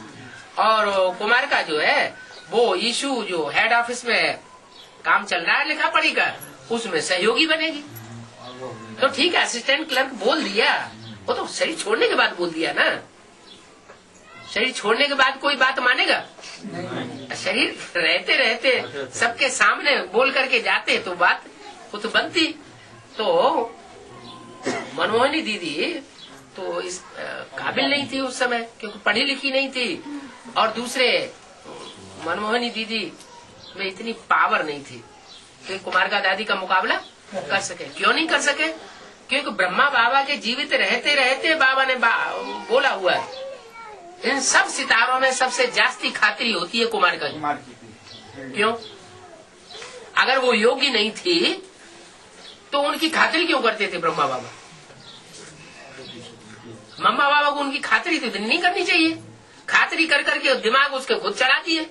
और कुमार का जो है वो इशू जो हेड ऑफिस में काम चल रहा है लिखा पढ़ी का, उसमें सहयोगी बनेगी। तो ठीक है, असिस्टेंट क्लर्क बोल दिया, वो तो शरीर छोड़ने के बाद बोल दिया ना। शरीर छोड़ने के बाद कोई बात मानेगा? शरीर रहते रहते सबके सामने बोल करके जाते तो बात वो तो बनती। तो मनमोहनी दीदी तो इस काबिल नहीं थी उस समय, क्योंकि पढ़ी लिखी नहीं थी, और दूसरे मनमोहनी दीदी में इतनी पावर नहीं थी कि कुमार का दादी का मुकाबला कर सके। क्यों नहीं कर सके? क्योंकि ब्रह्मा बाबा के जीवित रहते रहते बाबा ने बोला हुआ है, इन सब सितारों में सबसे जास्ती खातिरी होती है कुमार का। क्यों? अगर वो योगी नहीं थी तो उनकी खातिरी क्यों करते थे ब्रह्मा बाबा? मम्मा बाबा को उनकी खातिरी तो नहीं करनी चाहिए। खातिरी कर करके दिमाग उसके खुद चढ़ा दिए।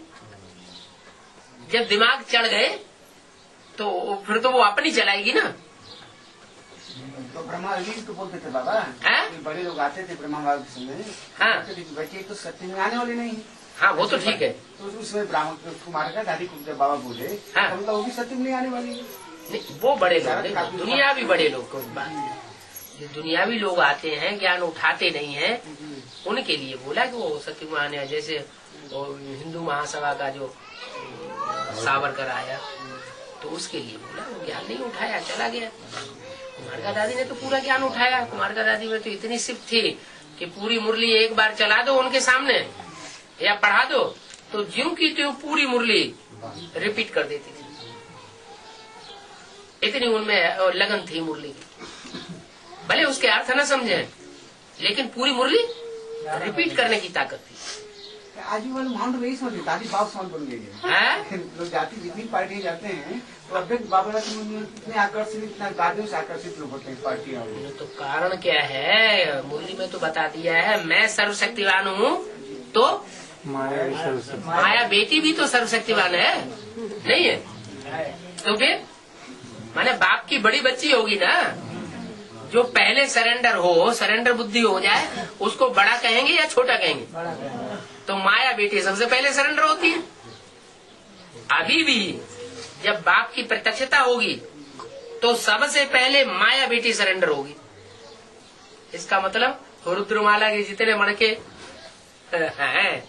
जब दिमाग चढ़ गए तो फिर तो वो अपनी चलाएगी ना। तो ब्रह्मा जी तो बोलते थे बाबा, बड़े लोग आते थे ब्रह्मा बाबा के समय, हाँ, बच्चे तो सत्य में आने वाले नहीं। हाँ, वो तो ठीक है। तो उसमें ब्राह्मण कुमार का दादी को जब बाबा बोले, हाँ, तो वो भी सत्य में नहीं आने वाली। नहीं, वो बड़े लोग, दुनियावी बड़े लोग को जो दुनियावी लोग आते हैं, ज्ञान उठाते नहीं हैं, उनके लिए बोला कि वो सत्य में आने। जैसे हिंदू महासभा का जो सावरकर आया तो उसके लिए बोला, वो ज्ञान नहीं उठाया, चला गया। कुमार का दादी ने तो पूरा ज्ञान उठाया। कुमार का दादी में तो इतनी सिर्फ थी कि पूरी मुरली एक बार चला दो उनके सामने या पढ़ा दो तो ज्यों की त्यों पूरी मुरली रिपीट कर देती थी। इतनी उनमें लगन थी मुरली की। भले उसके अर्थ न समझे, लेकिन पूरी मुरली रिपीट करने की ताकत थी। आज भी वाले माउंट नहीं समझते, दादी बाप समझ बन गई है। लोग जाति जितनी पार्टी जाते हैं तो अब बाबा इतने आकर्षित, इतना गादियों से आकर्षित लोग होते हैं पार्टियां। तो कारण क्या है? मुरली में तो बता दिया है, मैं सर्वशक्तिवान हूँ, तो माया बेटी भी तो सर्वशक्तिवान है, नहीं है? तो फिर माने बाप की बड़ी बच्ची होगी ना, जो पहले सरेंडर बुद्धि हो जाए, उसको बड़ा कहेंगे या छोटा कहेंगे? तो माया बेटी सबसे पहले सरेंडर होती है। अभी भी जब बाप की प्रत्यक्षता होगी तो सबसे पहले माया बेटी सरेंडर होगी। इसका मतलब रुद्रमाला के जितने मणके हैं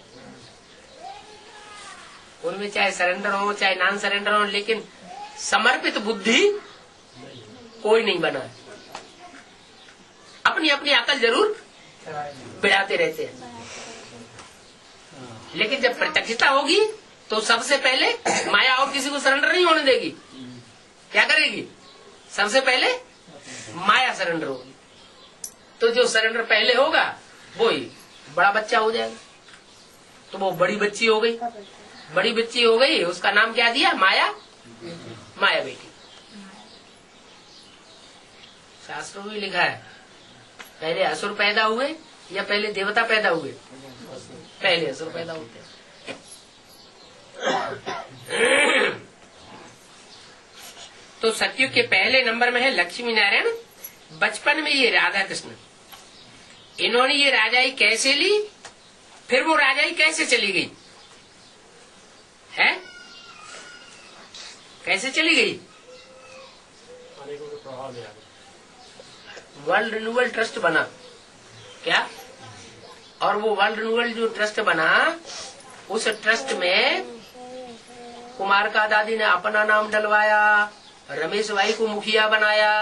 उनमें चाहे सरेंडर हो चाहे नॉन सरेंडर हो, लेकिन समर्पित बुद्धि कोई नहीं बना। अपनी अपनी अकल जरूर बढ़ाते रहते हैं, लेकिन जब प्रत्यक्षता होगी तो सबसे पहले माया और किसी को सरेंडर नहीं होने देगी। क्या करेगी? सबसे पहले माया सरेंडर होगी। तो जो सरेंडर पहले होगा वो ही बड़ा बच्चा हो जाएगा। तो वो बड़ी बच्ची हो गई। बड़ी बच्ची हो गई, उसका नाम क्या दिया? माया बेटी। शास्त्रों में लिखा है, पहले असुर पैदा हुए या पहले देवता पैदा हुए? पहले असुर पैदा होते हैं। तो सतयुग के पहले नंबर में है लक्ष्मी नारायण। बचपन में ये राधा कृष्ण, इन्होंने ये राजाई कैसे ली, फिर वो राजाई कैसे चली गई है? कैसे चली गई? वर्ल्ड रिन्यूअल ट्रस्ट बना क्या? और वो वर्ल्ड रिन्यूअल जो ट्रस्ट बना, उस ट्रस्ट में कुमार का दादी ने अपना नाम डलवाया, रमेश भाई को मुखिया बनाया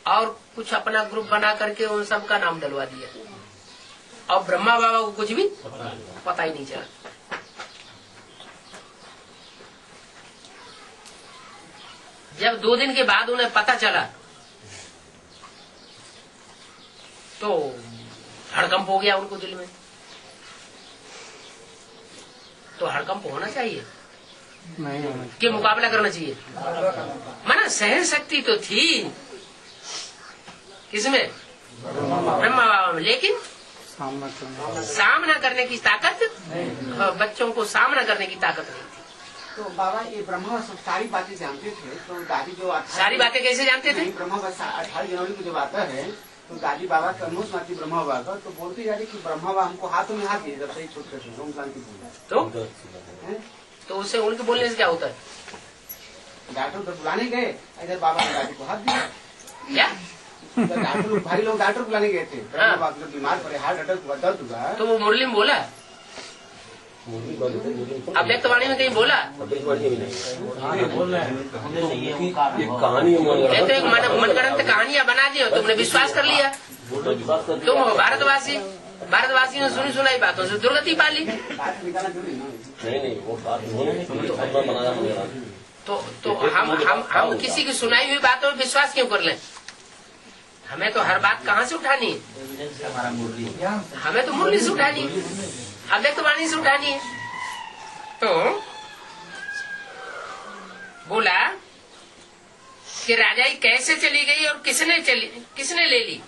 और कुछ अपना ग्रुप बना करके उन सब का नाम डलवा दिया, और ब्रह्मा बाबा को कुछ भी पता ही नहीं चला। जब 2 दिन के बाद उन्हें पता चला तो हड़कंप हो गया उनको दिल में। तो हड़कंप होना चाहिए नहीं कि मुकाबला करना चाहिए? माना सहन शक्ति तो थी किसमें? ब्रह्मा बाबा में, लेकिन सामना करने की ताकत, बच्चों को सामना करने की ताकत नहीं थी। तो बाबा ये ब्रह्मा सब सारी बातें जानते थे, तो दादी जो सारी बातें कैसे जानते थे? ब्रह्मा का 18 जनवरी को जब आता है तो दादी बाबा का अनुस माती ब्रह्मा बाबा का, तो बोलती जा रही कि ब्रह्मा बाबा हमको हाथों में हाथ दिए जब सही छोटे थे, ओम शांति पूजा। तो उससे उनके बोलने से क्या होता है? डॉक्टर तो बुलाने गए, इधर बाबा ने दादी को हाथ दिया। क्या डॉक्टर भाई लोग डॉक्टर बुलाने गए थे, ब्रह्मा बाबा जब बीमार पड़े, हार्ट अटैक हुआ, दर्द हुआ, तो वो मुरली में बोला, अब व्यक्तवाणी में कहीं बोला? ये तो एक मनगढ़ंत कहानियां बना दी, तुमने विश्वास कर लिया। तुम हो भारतवासी, भारतवासी ने सुनी सुनाई बातों से दुर्गति पा ली। तो हम किसी की सुनाई हुई बातों में विश्वास क्यों कर लें? हमें तो हर बात कहाँ से उठानी है? हमें तो मुरली से उठानी है, अव्यक्तवाणी से उठानी है। तो बोला कि राजाई कैसे चली गई और किसने ले ली?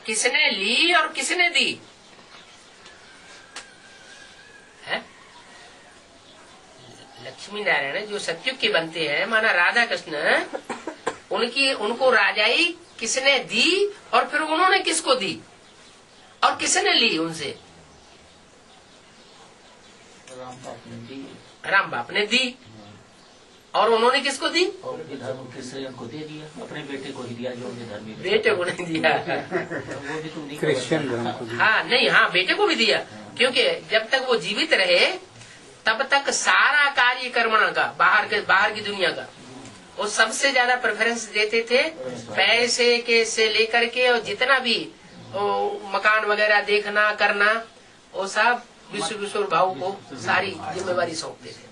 किसने ली और किसने दी? है? लक्ष्मी नारायण जो सतयुग के बनते हैं, माना राधा कृष्ण, उनको राजाई किसने दी और फिर उन्होंने किसको दी और किसने ली उनसे? राम बाप ने दी और उन्होंने किसको दी? उनके धर्म के श्रेय को दे दिया, अपने बेटे को ही दिया जो उनके धर्म में। बेटे को नहीं दिया, वो भी तुम नहीं क्रिश्चियन धर्म को दिया। हाँ नहीं, हाँ बेटे को भी दिया, क्योंकि जब तक वो जीवित रहे तब तक सारा कार्य कर्मणा का बाहर की दुनिया का वो सबसे ज्यादा प्रेफरेंस देते थे, पैसे के से लेकर के, और जितना भी मकान वगैरह देखना करना वो सब विश्व किशोर भाऊ को सारी जिम्मेवारी सौंपते थे।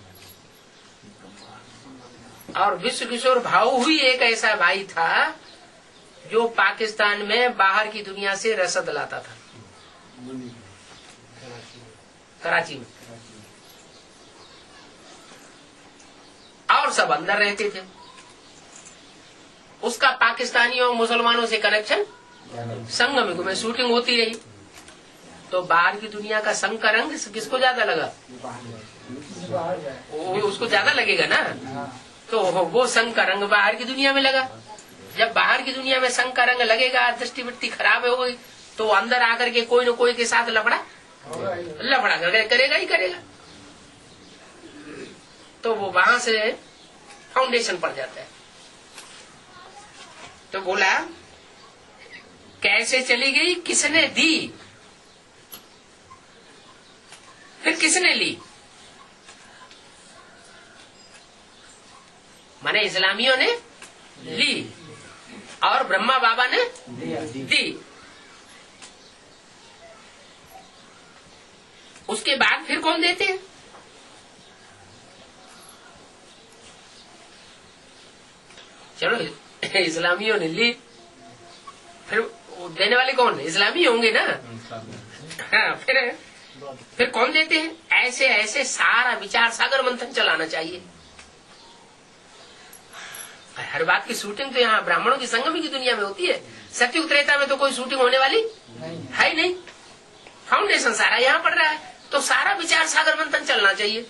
और विश्व किशोर भाऊ ही एक ऐसा भाई था जो पाकिस्तान में बाहर की दुनिया से रसद लाता था, कराची में, और सब अंदर रहते थे। उसका पाकिस्तानियों मुसलमानों से कनेक्शन संगम में शूटिंग होती रही, तो बाहर की दुनिया का संग का रंग किसको ज्यादा लगा? उसको ज्यादा लगेगा ना, तो वो संग का रंग बाहर की दुनिया में लगा। जब बाहर की दुनिया में संग का रंग लगेगा, दृष्टि वृत्ति खराब हो गई, तो अंदर आकर के कोई न कोई के साथ लफड़ा करेगा ही करेगा। तो वो वहां से फाउंडेशन पड़ जाता है। तो बोला कैसे चली गई, किसने दी, फिर किसने ली? माने इस्लामियों ने ली और ब्रह्मा बाबा ने दी। उसके बाद फिर कौन देते हैं? चलो इस्लामियों ने ली, फिर देने वाले कौन? इस्लामी होंगे ना। हाँ, फिर कौन देते हैं? ऐसे ऐसे सारा विचार सागर मंथन चलाना चाहिए। हर बात की शूटिंग तो यहाँ ब्राह्मणों की संगम की दुनिया में होती है। सत्युग त्रेता में तो कोई शूटिंग होने वाली है ही नहीं। फाउंडेशन सारा यहाँ पड़ रहा है, तो सारा विचार सागर मंथन चलना चाहिए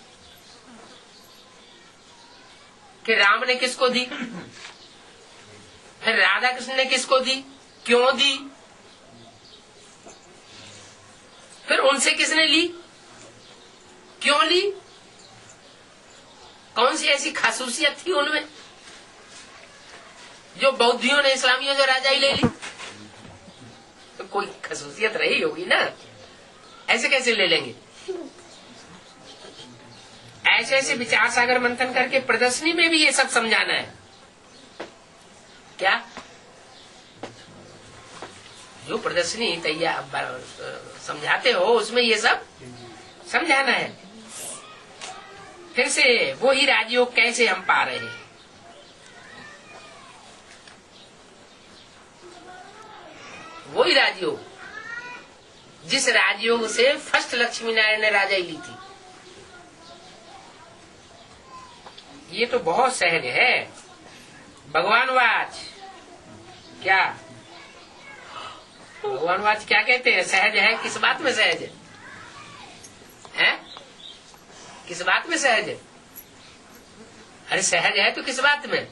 कि राम ने किसको दी, फिर राधा कृष्ण ने किसको दी, क्यों दी, फिर उनसे किसने ली, क्यों ली, कौन सी ऐसी खासूसियत थी उनमें जो बौद्धियों ने इस्लामियों से राजाई ले ली? तो कोई खासूसियत रही होगी ना, ऐसे कैसे ले लेंगे? ऐसे ऐसे विचार सागर मंथन करके प्रदर्शनी में भी ये सब समझाना है क्या? जो प्रदर्शनी तैयार समझाते हो उसमें ये सब समझाना है। फिर से वो ही राजयोग कैसे हम पा रहे हैं? वो ही राजयोग जिस राजयोग से फर्स्ट लक्ष्मी नारायण ने राजाई ली थी। ये तो बहुत सहज है। भगवान वाच क्या? भगवान वाच क्या कहते हैं? सहज है। किस बात में सहज है? हैं? किस बात में सहज है? अरे सहज है तो किस बात में?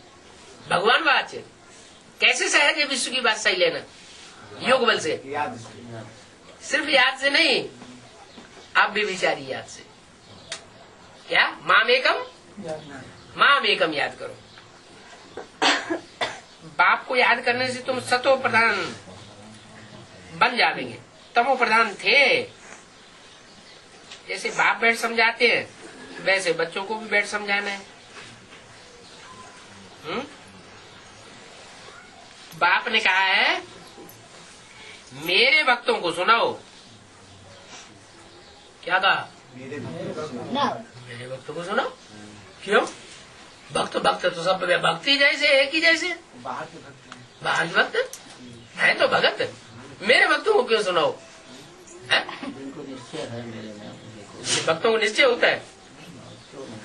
भगवान वाच कैसे सहज है? विश्व की बात सही लेना योग बल से, सिर्फ याद से नहीं, आप भी विचारी याद से। क्या? माम एकम याद करो। बाप को याद करने से तुम सतो प्रधान बन जाएंगे। तमो प्रधान थे। जैसे बाप बैठ समझाते हैं वैसे बच्चों को भी बैठ समझाना है। बाप ने कहा है मेरे भक्तों को सुनाओ। क्या कहा? मेरे भक्तों को सुनाओ। क्यों? भक्त तो सब भक्ति जैसे एक ही जैसे बाहर के भक्त है तो भगत। मेरे भक्तों को क्यों सुनाओ? भक्तों को निश्चय होता है।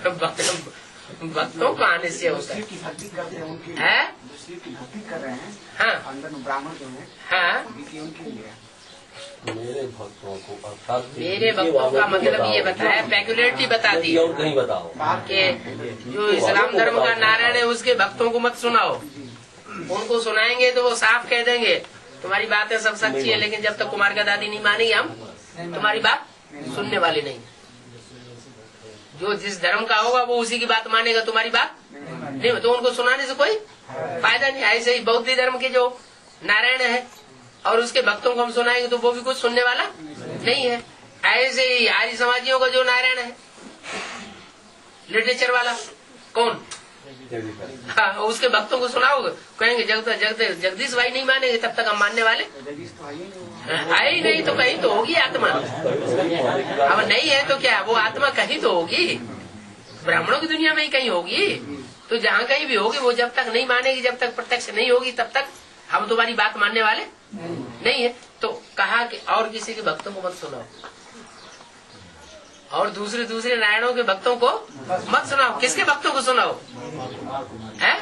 भक्तों का निश्चय होता है। भक्ति करते हैं उनकी है? भक्ति कर रहे हैं। हाँ, अंदर में ब्राह्मण जो है हाँ, उनके लिए मेरे भक्तों को अर्थात मेरे भक्तों का मतलब ये बताया, पेक्युलरिटी बता दी और कहीं बताओ कि जो इस्लाम धर्म का नारायण है उसके भक्तों को मत सुनाओ। उनको सुनाएंगे तो वो साफ कह देंगे तुम्हारी बातें सब सच्ची है, लेकिन जब तक कुमार का दादी नहीं मानेगी हम तुम्हारी बात सुनने वाले नहीं। जो जिस धर्म का होगा वो उसी की बात मानेगा, तुम्हारी बात नहीं। तो उनको सुनाने से कोई फायदा नहीं। ऐसे ही बौद्ध धर्म के जो नारायण है और उसके भक्तों को हम सुनाएंगे तो वो भी कुछ सुनने वाला नहीं है। ऐसे ही आर्य समाजियों का जो नारायण है लिटरेचर वाला कौन, हाँ, उसके भक्तों को सुनाओगे कहेंगे जगदीश भाई नहीं मानेंगे तब तक हम मानने वाले है ही नहीं। तो कहीं तो होगी आत्मा। अब नहीं है तो क्या, वो आत्मा कहीं तो होगी, ब्राह्मणों की दुनिया में ही कहीं होगी। तो जहाँ कहीं भी होगी वो जब तक नहीं मानेगी, जब तक प्रत्यक्ष नहीं होगी तब तक हम तुम्हारी बात मानने वाले नहीं है। तो कहा कि और किसी के भक्तों को मत सुनाओ और दूसरे नारायणों के भक्तों को मत सुनाओ। किसके भक्तों को सुनाओ? है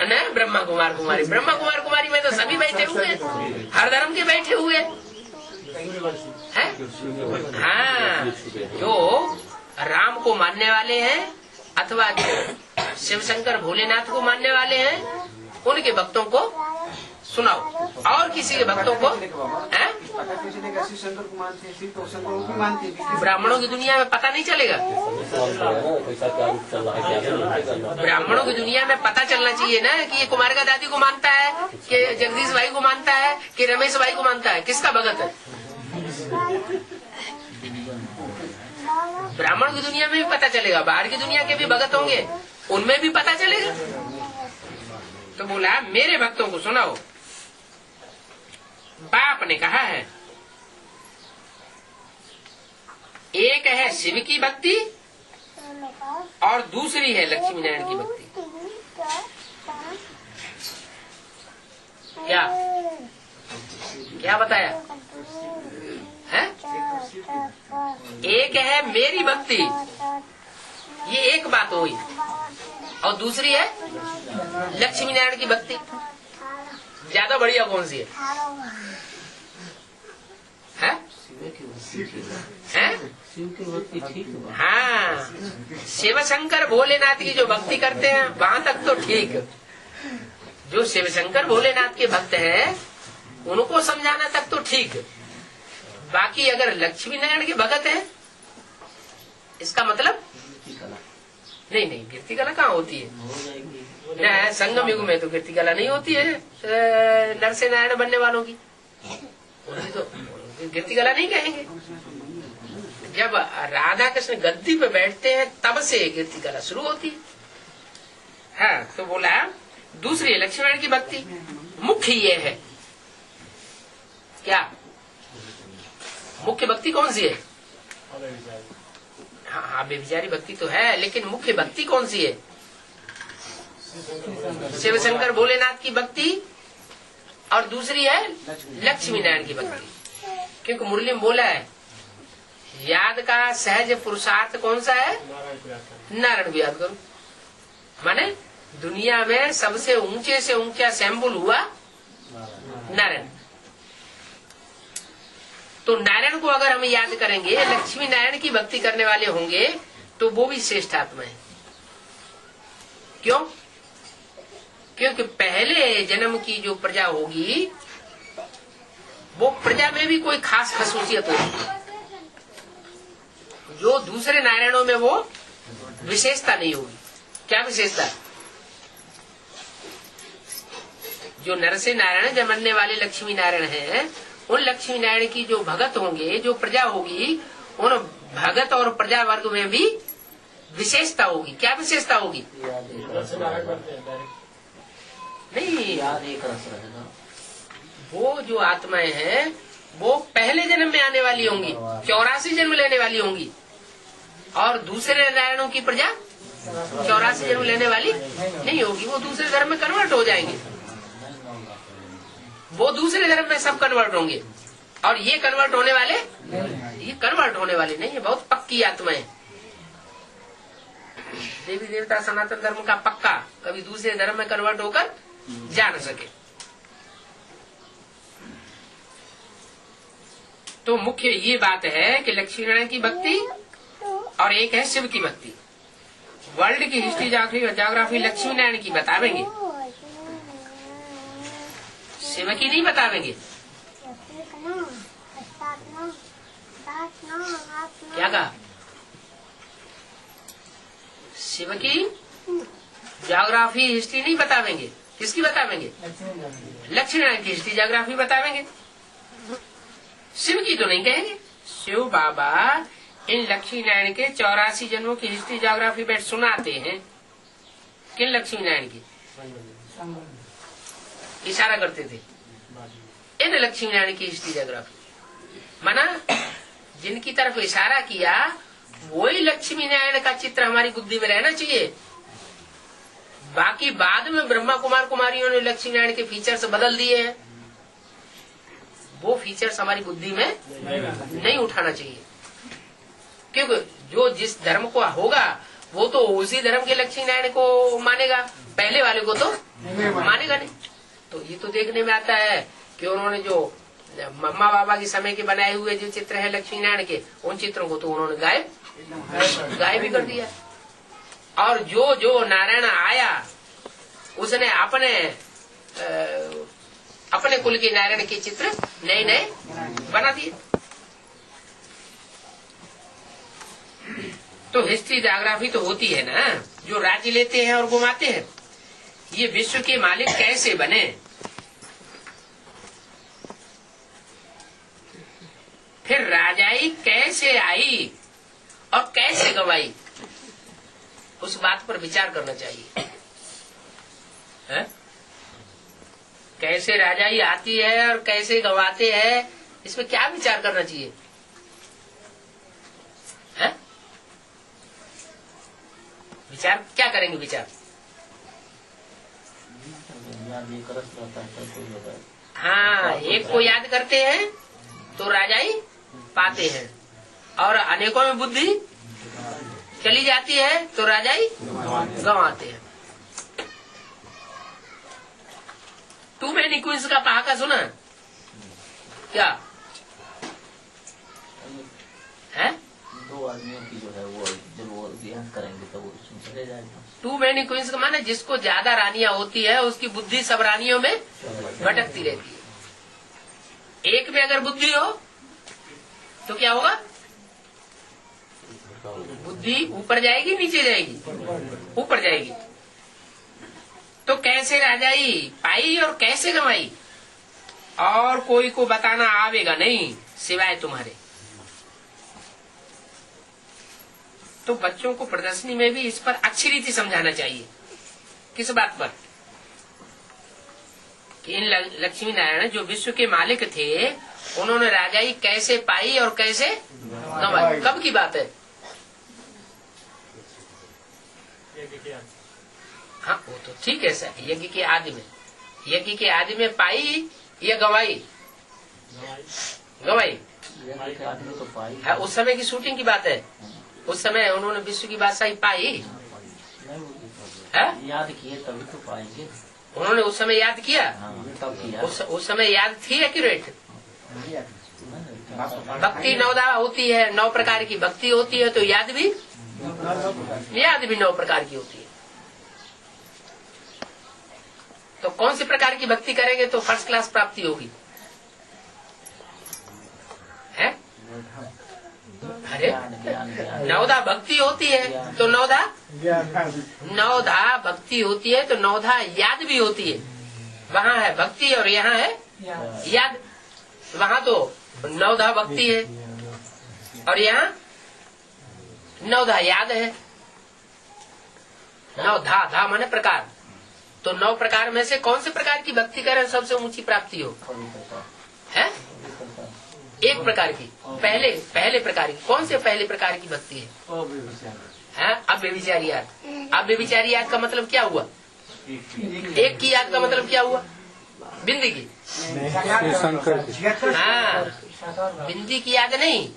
न ब्रह्मा कुमार कुमारी। ब्रह्मा कुमार कुमारी में तो सभी बैठे हुए हैं, हर धर्म के बैठे हुए हैं। हाँ, जो राम को मानने वाले हैं अथवा जो शिव शंकर भोलेनाथ को मानने वाले हैं उनके भक्तों को सुनाओ। और किसी के भक्तों को ब्राह्मणों की दुनिया में पता नहीं चलेगा। ब्राह्मणों की दुनिया में पता चलना चाहिए ना कि ये कुमार का दादी को मानता है, कि जगदीश भाई को मानता है, कि रमेश भाई को मानता है। किसका भगत है? ब्राह्मण की दुनिया में भी पता चलेगा, बाहर की दुनिया के भी भगत होंगे उनमें भी पता चलेगा। तो बोला मेरे भक्तों को सुनाओ। बाप ने कहा है एक है शिव की भक्ति और दूसरी है लक्ष्मी नारायण की भक्ति। क्या क्या बताया है? एक है मेरी भक्ति, ये एक बात हुई, और दूसरी है लक्ष्मी नारायण की भक्ति। ज्यादा बढ़िया कौन सी है? हाँ, शिव शंकर भोलेनाथ की जो भक्ति करते हैं वहां तक तो ठीक। जो शिव शंकर भोलेनाथ के भक्त हैं उनको समझाना तक तो ठीक। बाकी अगर लक्ष्मी नारायण के भगत हैं इसका मतलब नहीं नहीं, कीर्ति कला कहाँ होती है? हो जाएगी। न, संगम युग में तो कीर्ति कला नहीं होती है नर से नारायण बनने वालों की, तो कीर्ति कला नहीं कहेंगे। जब राधा कृष्ण गद्दी पे बैठते हैं तब से कीर्ति कला शुरू होती है। हाँ, तो बोला दूसरी लक्ष्मीनारायण की भक्ति मुख्य ये है क्या? मुख्य भक्ति कौन सी है? हाँ, बेविचारी भक्ति तो है, लेकिन मुख्य भक्ति कौन सी है? शिव शंकर भोलेनाथ की भक्ति, और दूसरी है लक्ष्मी नारायण की भक्ति। क्योंकि मुरली में बोला है याद का सहज पुरुषार्थ कौन सा है? नारायण को याद करो। माने दुनिया में सबसे ऊंचे से ऊंचा सैंबल हुआ नारायण। तो नारायण को अगर हम याद करेंगे, लक्ष्मी नारायण की भक्ति करने वाले होंगे, तो वो भी श्रेष्ठ आत्मा है। क्यों? क्योंकि पहले जन्म की जो प्रजा होगी, वो प्रजा में भी कोई खास खसूसियत होगी, जो दूसरे नारायणों में वो विशेषता नहीं होगी। क्या विशेषता? जो नर से नारायण जमने वाले लक्ष्मी नारायण हैं, उन लक्ष्मी नारायण की जो भगत होंगे, जो प्रजा होगी, उन भगत और प्रजा वर्ग में भी विशेषता होगी। क्या विशेषता होगी? नहीं, याद एक रस रहेगा। वो जो आत्माएं हैं वो पहले जन्म में आने वाली होंगी, 84 जन्म लेने वाली होंगी, और दूसरे नारायणों की प्रजा 84 जन्म लेने वाली नहीं होगी। वो दूसरे धर्म में कन्वर्ट हो जाएंगे, वो दूसरे धर्म में सब कन्वर्ट होंगे, और ये कन्वर्ट होने वाले नहीं है। बहुत पक्की आत्माएं, देवी देवता सनातन धर्म का पक्का, कभी दूसरे धर्म में कन्वर्ट होकर जा न सके। तो मुख्य ये बात है कि लक्ष्मी नारायण की भक्ति और एक है शिव की भक्ति। वर्ल्ड की हिस्ट्री ज्योग्राफी लक्ष्मी नारायण की बतावेंगे, शिव की नहीं बतावेंगे। क्या कहा? शिव की ज्योग्राफी हिस्ट्री नहीं बतावेंगे। किसकी बतावेंगे? लक्ष्मी नारायण की हिस्ट्री ज्योग्राफी बतावेंगे, शिव की तो नहीं कहेंगे। शिव बाबा इन लक्ष्मी नारायण के 84 जन्मों की हिस्ट्री ज्योग्राफी बैठ सुनाते हैं। किन लक्ष्मी नारायण की? इशारा करते थे इन लक्ष्मी नारायण की हिस्ट्री ज्योग्राफी। माना जिनकी तरफ इशारा किया वही लक्ष्मी नारायण का चित्र हमारी बुद्धि में रहना चाहिए। बाकी बाद में ब्रह्मा कुमार कुमारियों ने लक्ष्मी नारायण के फीचर्स बदल दिए हैं, वो फीचर्स हमारी बुद्धि में नहीं उठाना चाहिए। क्योंकि जो जिस धर्म को होगा वो तो उसी धर्म के लक्ष्मी नारायण को मानेगा, पहले वाले को तो मानेगा नहीं। तो ये तो देखने में आता है कि उन्होंने जो मम्मा बाबा के समय के बनाए हुए जो चित्र है लक्ष्मी नारायण के, उन चित्रों को तो उन्होंने गायब भी कर दिया। और जो जो नारायण आया उसने अपने कुल के नारायण के चित्र नए नए बना दिए। तो हिस्ट्री ज्योग्राफी तो होती है ना, जो राज्य लेते हैं और घुमाते हैं। ये विश्व के मालिक कैसे बने, फिर राजाई कैसे आई और कैसे गवाई, उस बात पर विचार करना चाहिए। है? कैसे राजाई आती है और कैसे गवाते हैं, इसमें क्या विचार करना चाहिए? है? विचार क्या करेंगे? विचार हाँ, एक को याद करते हैं तो राजाई पाते हैं, और अनेकों में बुद्धि चली जाती है तो राजाई गंवाते हैं। टू मैनी क्वींस का पहाका सुना क्या है? दो आदमियों की जो है वो जब वो ध्यान करेंगे तो वो उसमें चले जाएगा। टू मैनी क्वींस का माने जिसको ज्यादा रानियां होती है उसकी बुद्धि सब रानियों में भटकती रहती है। एक में अगर बुद्धि हो तो क्या होगा? बुद्धि ऊपर जाएगी नीचे जाएगी? ऊपर जाएगी। तो कैसे राजाई पाई और कैसे गंवाई, और कोई को बताना आवेगा नहीं सिवाय तुम्हारे। तो बच्चों को प्रदर्शनी में भी इस पर अच्छी रीति समझाना चाहिए। किस बात पर? कि इन लक्ष्मी नारायण जो विश्व के मालिक थे, उन्होंने राजाई कैसे पाई और कैसे गंवाई। कब की बात है? हाँ, वो तो ठीक है सर, यज्ञ के आदि में। यज्ञ के आदि में पाई या गंवाई? गंवाई। हाँ, उस समय की शूटिंग की बात है। उस समय उन्होंने विश्व की बादशाही पाई है? याद किए तभी तो पाएंगे। उन्होंने उस समय याद किया। तब किया। उस समय याद थी एक्यूरेट। भक्ति 9 होती है, 9 प्रकार की भक्ति होती है, तो याद भी 9 प्रकार की होती है। तो कौन सी प्रकार की भक्ति करेंगे तो फर्स्ट क्लास प्राप्ति होगी? है? अरे 9 भक्ति होती है तो 9 भक्ति होती है तो 9 याद भी होती है। वहाँ है भक्ति और यहाँ है याद। वहाँ तो 9 भक्ति है और यहाँ 9 याद है। 9 धा माने प्रकार। तो 9 प्रकार में से कौन से प्रकार की भक्ति करें सबसे ऊंची प्राप्ति हो? है? एक प्रकार की, पहले प्रकार की। कौन से पहले प्रकार की भक्ति है? अब व्यभिचारी याद। अब व्यभिचारी याद का मतलब क्या हुआ? एक की याद का मतलब क्या हुआ? बिंदी की। हाँ, बिंदी की याद नहीं।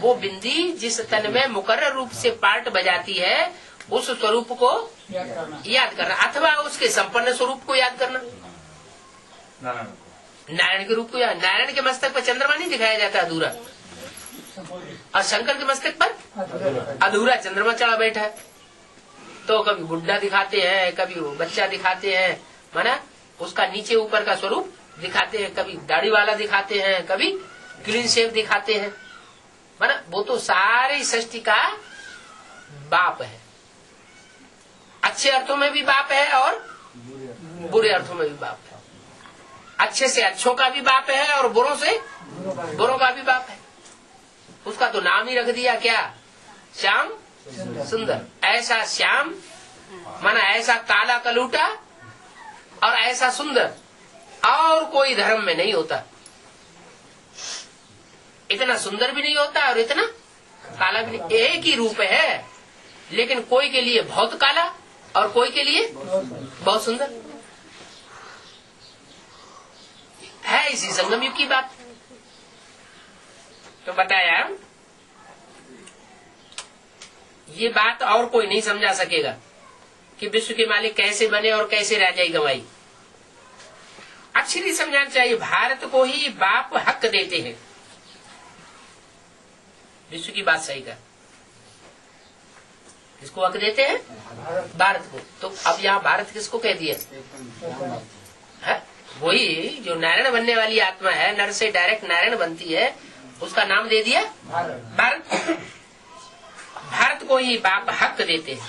वो बिंदी जिस तन में मुकर्रर रूप से पार्ट बजाती है, उस स्वरूप को याद करना, अथवा उसके संपन्न स्वरूप को याद करना। नारायण के रूप को याद। नारायण के मस्तक पर चंद्रमा नहीं दिखाया जाता अधूरा, और शंकर के मस्तक पर अधूरा चंद्रमा चढ़ा बैठा है। तो कभी बुढ़ा दिखाते हैं, कभी बच्चा दिखाते हैं, माना उसका नीचे ऊपर का स्वरूप दिखाते हैं। कभी दाढ़ी वाला दिखाते हैं, कभी क्लीन शेव दिखाते हैं। माना वो तो सारे सृष्टि का बाप है। अच्छे अर्थों में भी बाप है और बुरे अर्थों में भी बाप है। अच्छे से अच्छों का भी बाप है और बुरों से बुरों का भी बाप है। उसका तो नाम ही रख दिया क्या? श्याम सुंदर। ऐसा श्याम माना ऐसा काला कलूटा और ऐसा सुंदर और कोई धर्म में नहीं होता। इतना सुंदर भी नहीं होता और इतना काला भी नहीं। एक ही रूप है, लेकिन कोई के लिए बहुत काला और कोई के लिए बहुत सुंदर है। इसी संगम युग की बात तो बताया। ये बात और कोई नहीं समझा सकेगा कि विश्व के मालिक कैसे बने और कैसे राजाई गंवाई। अच्छी नहीं समझाना चाहिए। भारत को ही बाप हक देते हैं विश्व की बादशाही का। किसको हक देते हैं? भारत को। तो अब यहाँ भारत किसको कह दिया है? वही जो नारायण बनने वाली आत्मा है, नर से डायरेक्ट नारायण बनती है, उसका नाम दे दिया भारत। भारत को ही बाप हक देते हैं।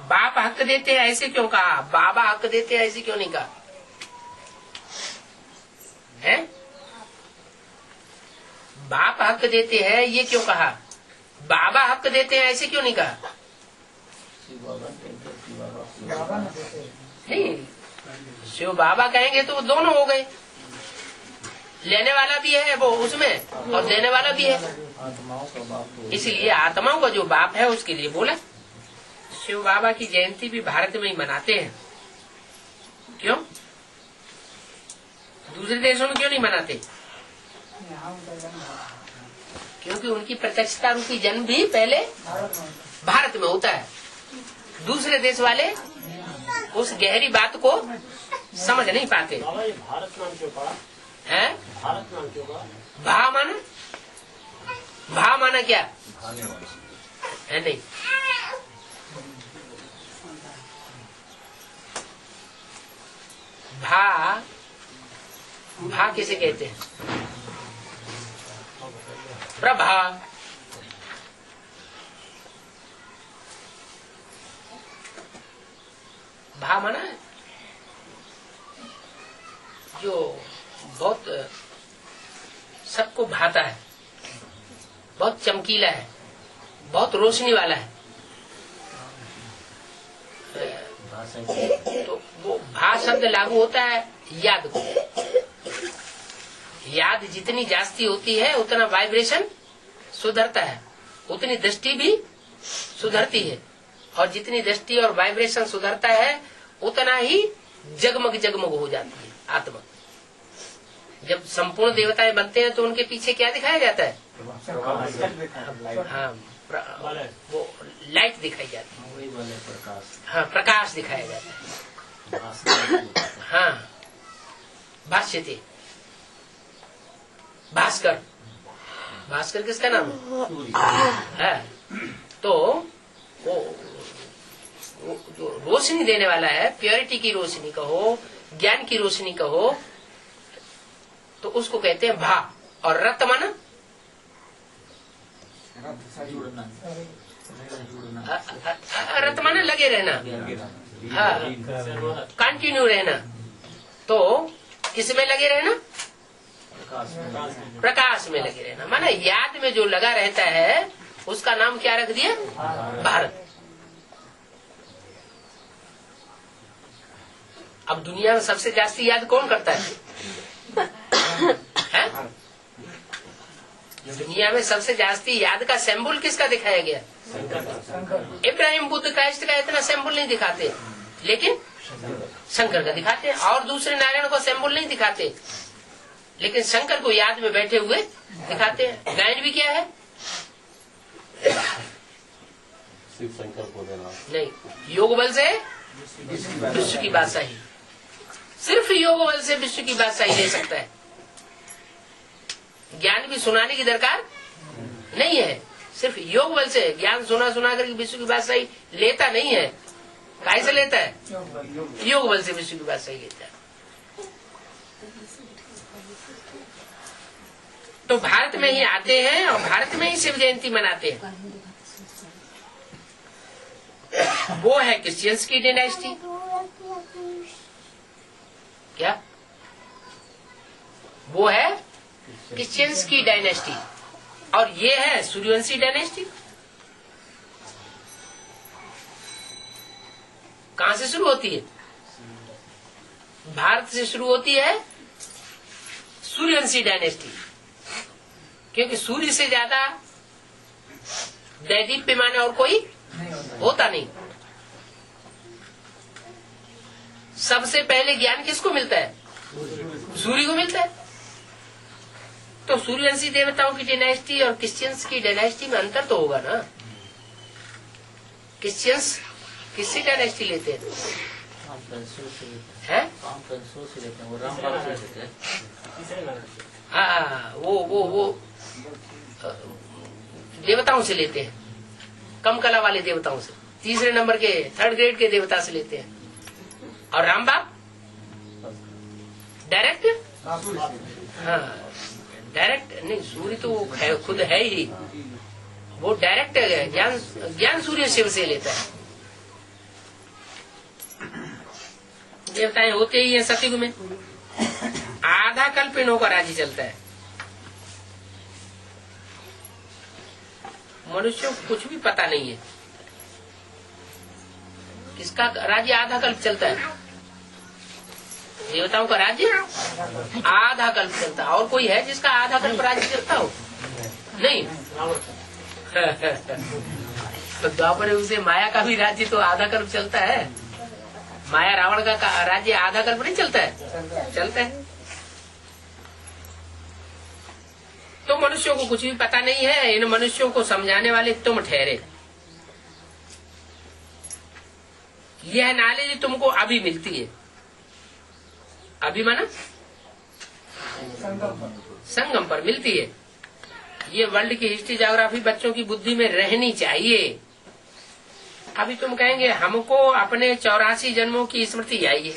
बाप हक देते हैं ऐसे क्यों कहा? बाबा हक देते हैं ऐसे क्यों नहीं कहा? है? बाप हक देते हैं ये क्यों कहा? बाबा हक देते हैं ऐसे क्यों नहीं कहा? नहीं, शिव बाबा कहेंगे तो वो दोनों हो गए। लेने वाला भी है वो उसमें और देने वाला भी है। इसलिए आत्माओं का जो बाप है उसके लिए बोला। शिव बाबा की जयंती भी भारत में ही मनाते हैं। क्यों? दूसरे देशों में क्यों नहीं मनाते? क्योंकि उनकी प्रत्यक्षता रूपी जन्म भी पहले भारत में होता है। दूसरे देश वाले उस गहरी बात को समझ नहीं पाते। भारत नाम क्यों पड़ा है? भारत नाम क्यों पड़ा? भा माना क्या है? नहीं, भा किसे कहते हैं? प्रभा। भा माना जो बहुत सबको भाता है, बहुत चमकीला है, बहुत रोशनी वाला है। तो वो भा शब्द लागू होता है याद को। याद जितनी जास्ती होती है उतना वाइब्रेशन सुधरता है, उतनी दृष्टि भी सुधरती है, और जितनी दृष्टि और वाइब्रेशन सुधरता है उतना ही जगमग जगमग हो जाती है आत्मा। जब संपूर्ण देवताएं बनते हैं तो उनके पीछे क्या दिखाया जाता है? हाँ, वो लाइट दिखाई जाती है। हाँ, प्रकाश दिखाया जाता है। हाँ, भाष्य थे भास्कर। भास्कर किसका नाम है? तो वो जो रोशनी देने वाला है, प्योरिटी की रोशनी कहो, ज्ञान की रोशनी कहो, तो उसको कहते हैं भा। और रत माना रत माना लगे रहना, हाँ, कंटिन्यू रहना। तो किसमें लगे रहना? प्रकाश में लगे रहना। माना याद में जो लगा रहता है उसका नाम क्या रख दिया? भारत। अब दुनिया में सबसे जास्ती याद कौन करता है? दुनिया में सबसे जास्ती याद का सिंबल किसका दिखाया गया? इब्राहिम बुद्ध क्राइस्ट का इतना सिंबल नहीं दिखाते, लेकिन शंकर का दिखाते हैं। और दूसरे नारायण को सिंबल नहीं दिखाते, लेकिन शंकर को याद में बैठे हुए दिखाते हैं। गायन भी क्या है? सिर्फ शंकर को देना नहीं, योग बल से विश्व की बादशाही। सिर्फ योग बल से विश्व की बादशाही ले सकता है। ज्ञान भी सुनाने की दरकार नहीं है, सिर्फ योग बल से ज्ञान सुना कर विश्व की बादशाही लेता नहीं है। काहे से लेता है? योग बल से विश्व की बादशाही लेता है। तो भारत में ही आते हैं और भारत में ही शिव जयंती मनाते हैं। वो है क्रिश्चियंस की डायनेस्टी। क्या वो है? क्रिश्चियंस की डायनेस्टी। और ये है सूर्यवंशी डायनेस्टी। कहां से शुरू होती है? भारत से शुरू होती है सूर्यवंशी डायनेस्टी। क्योंकि सूर्य से ज्यादा दैदीप्यमान और कोई होता नहीं। सबसे पहले ज्ञान किसको मिलता है? सूर्य को मिलता है। तो सूर्यवंशी देवताओं की डायनेस्टी और क्रिश्चियंस की डायनेस्टी में अंतर तो होगा ना। क्रिश्चियंस किससे डायनेस्टी लेते हैं? हाँ, वो देवताओं से लेते हैं, कम कला वाले देवताओं से, तीसरे नंबर के, थर्ड ग्रेड के देवता से लेते हैं। और राम बाप डायरेक्ट, हाँ डायरेक्ट नहीं, सूर्य तो खुद है ही, वो डायरेक्ट ज्ञान सूर्य शिव से लेता है। देवताएं होते ही है सतयुग में। आधा कल्प इन होकर राज्य चलता है। मनुष्यों को कुछ भी पता नहीं है किसका राज्य आधा कल्प चलता है। देवताओं का राज्य आधा कल्प चलता है। और कोई है जिसका आधा कल्प राज्य चलता हो? नहीं। तो द्वापर युग से माया का भी राज्य तो आधा कल्प चलता है। माया रावण का राज्य आधा कल्प नहीं चलता है? चलता है। तो मनुष्यों को कुछ भी पता नहीं है। इन मनुष्यों को समझाने वाले तुम ठहरे। यह नॉलेज तुमको अभी मिलती है। अभी माना संगम पर मिलती है। ये वर्ल्ड की हिस्ट्री ज्योग्राफी बच्चों की बुद्धि में रहनी चाहिए। अभी तुम कहेंगे हमको अपने 84 जन्मों की स्मृति आई है।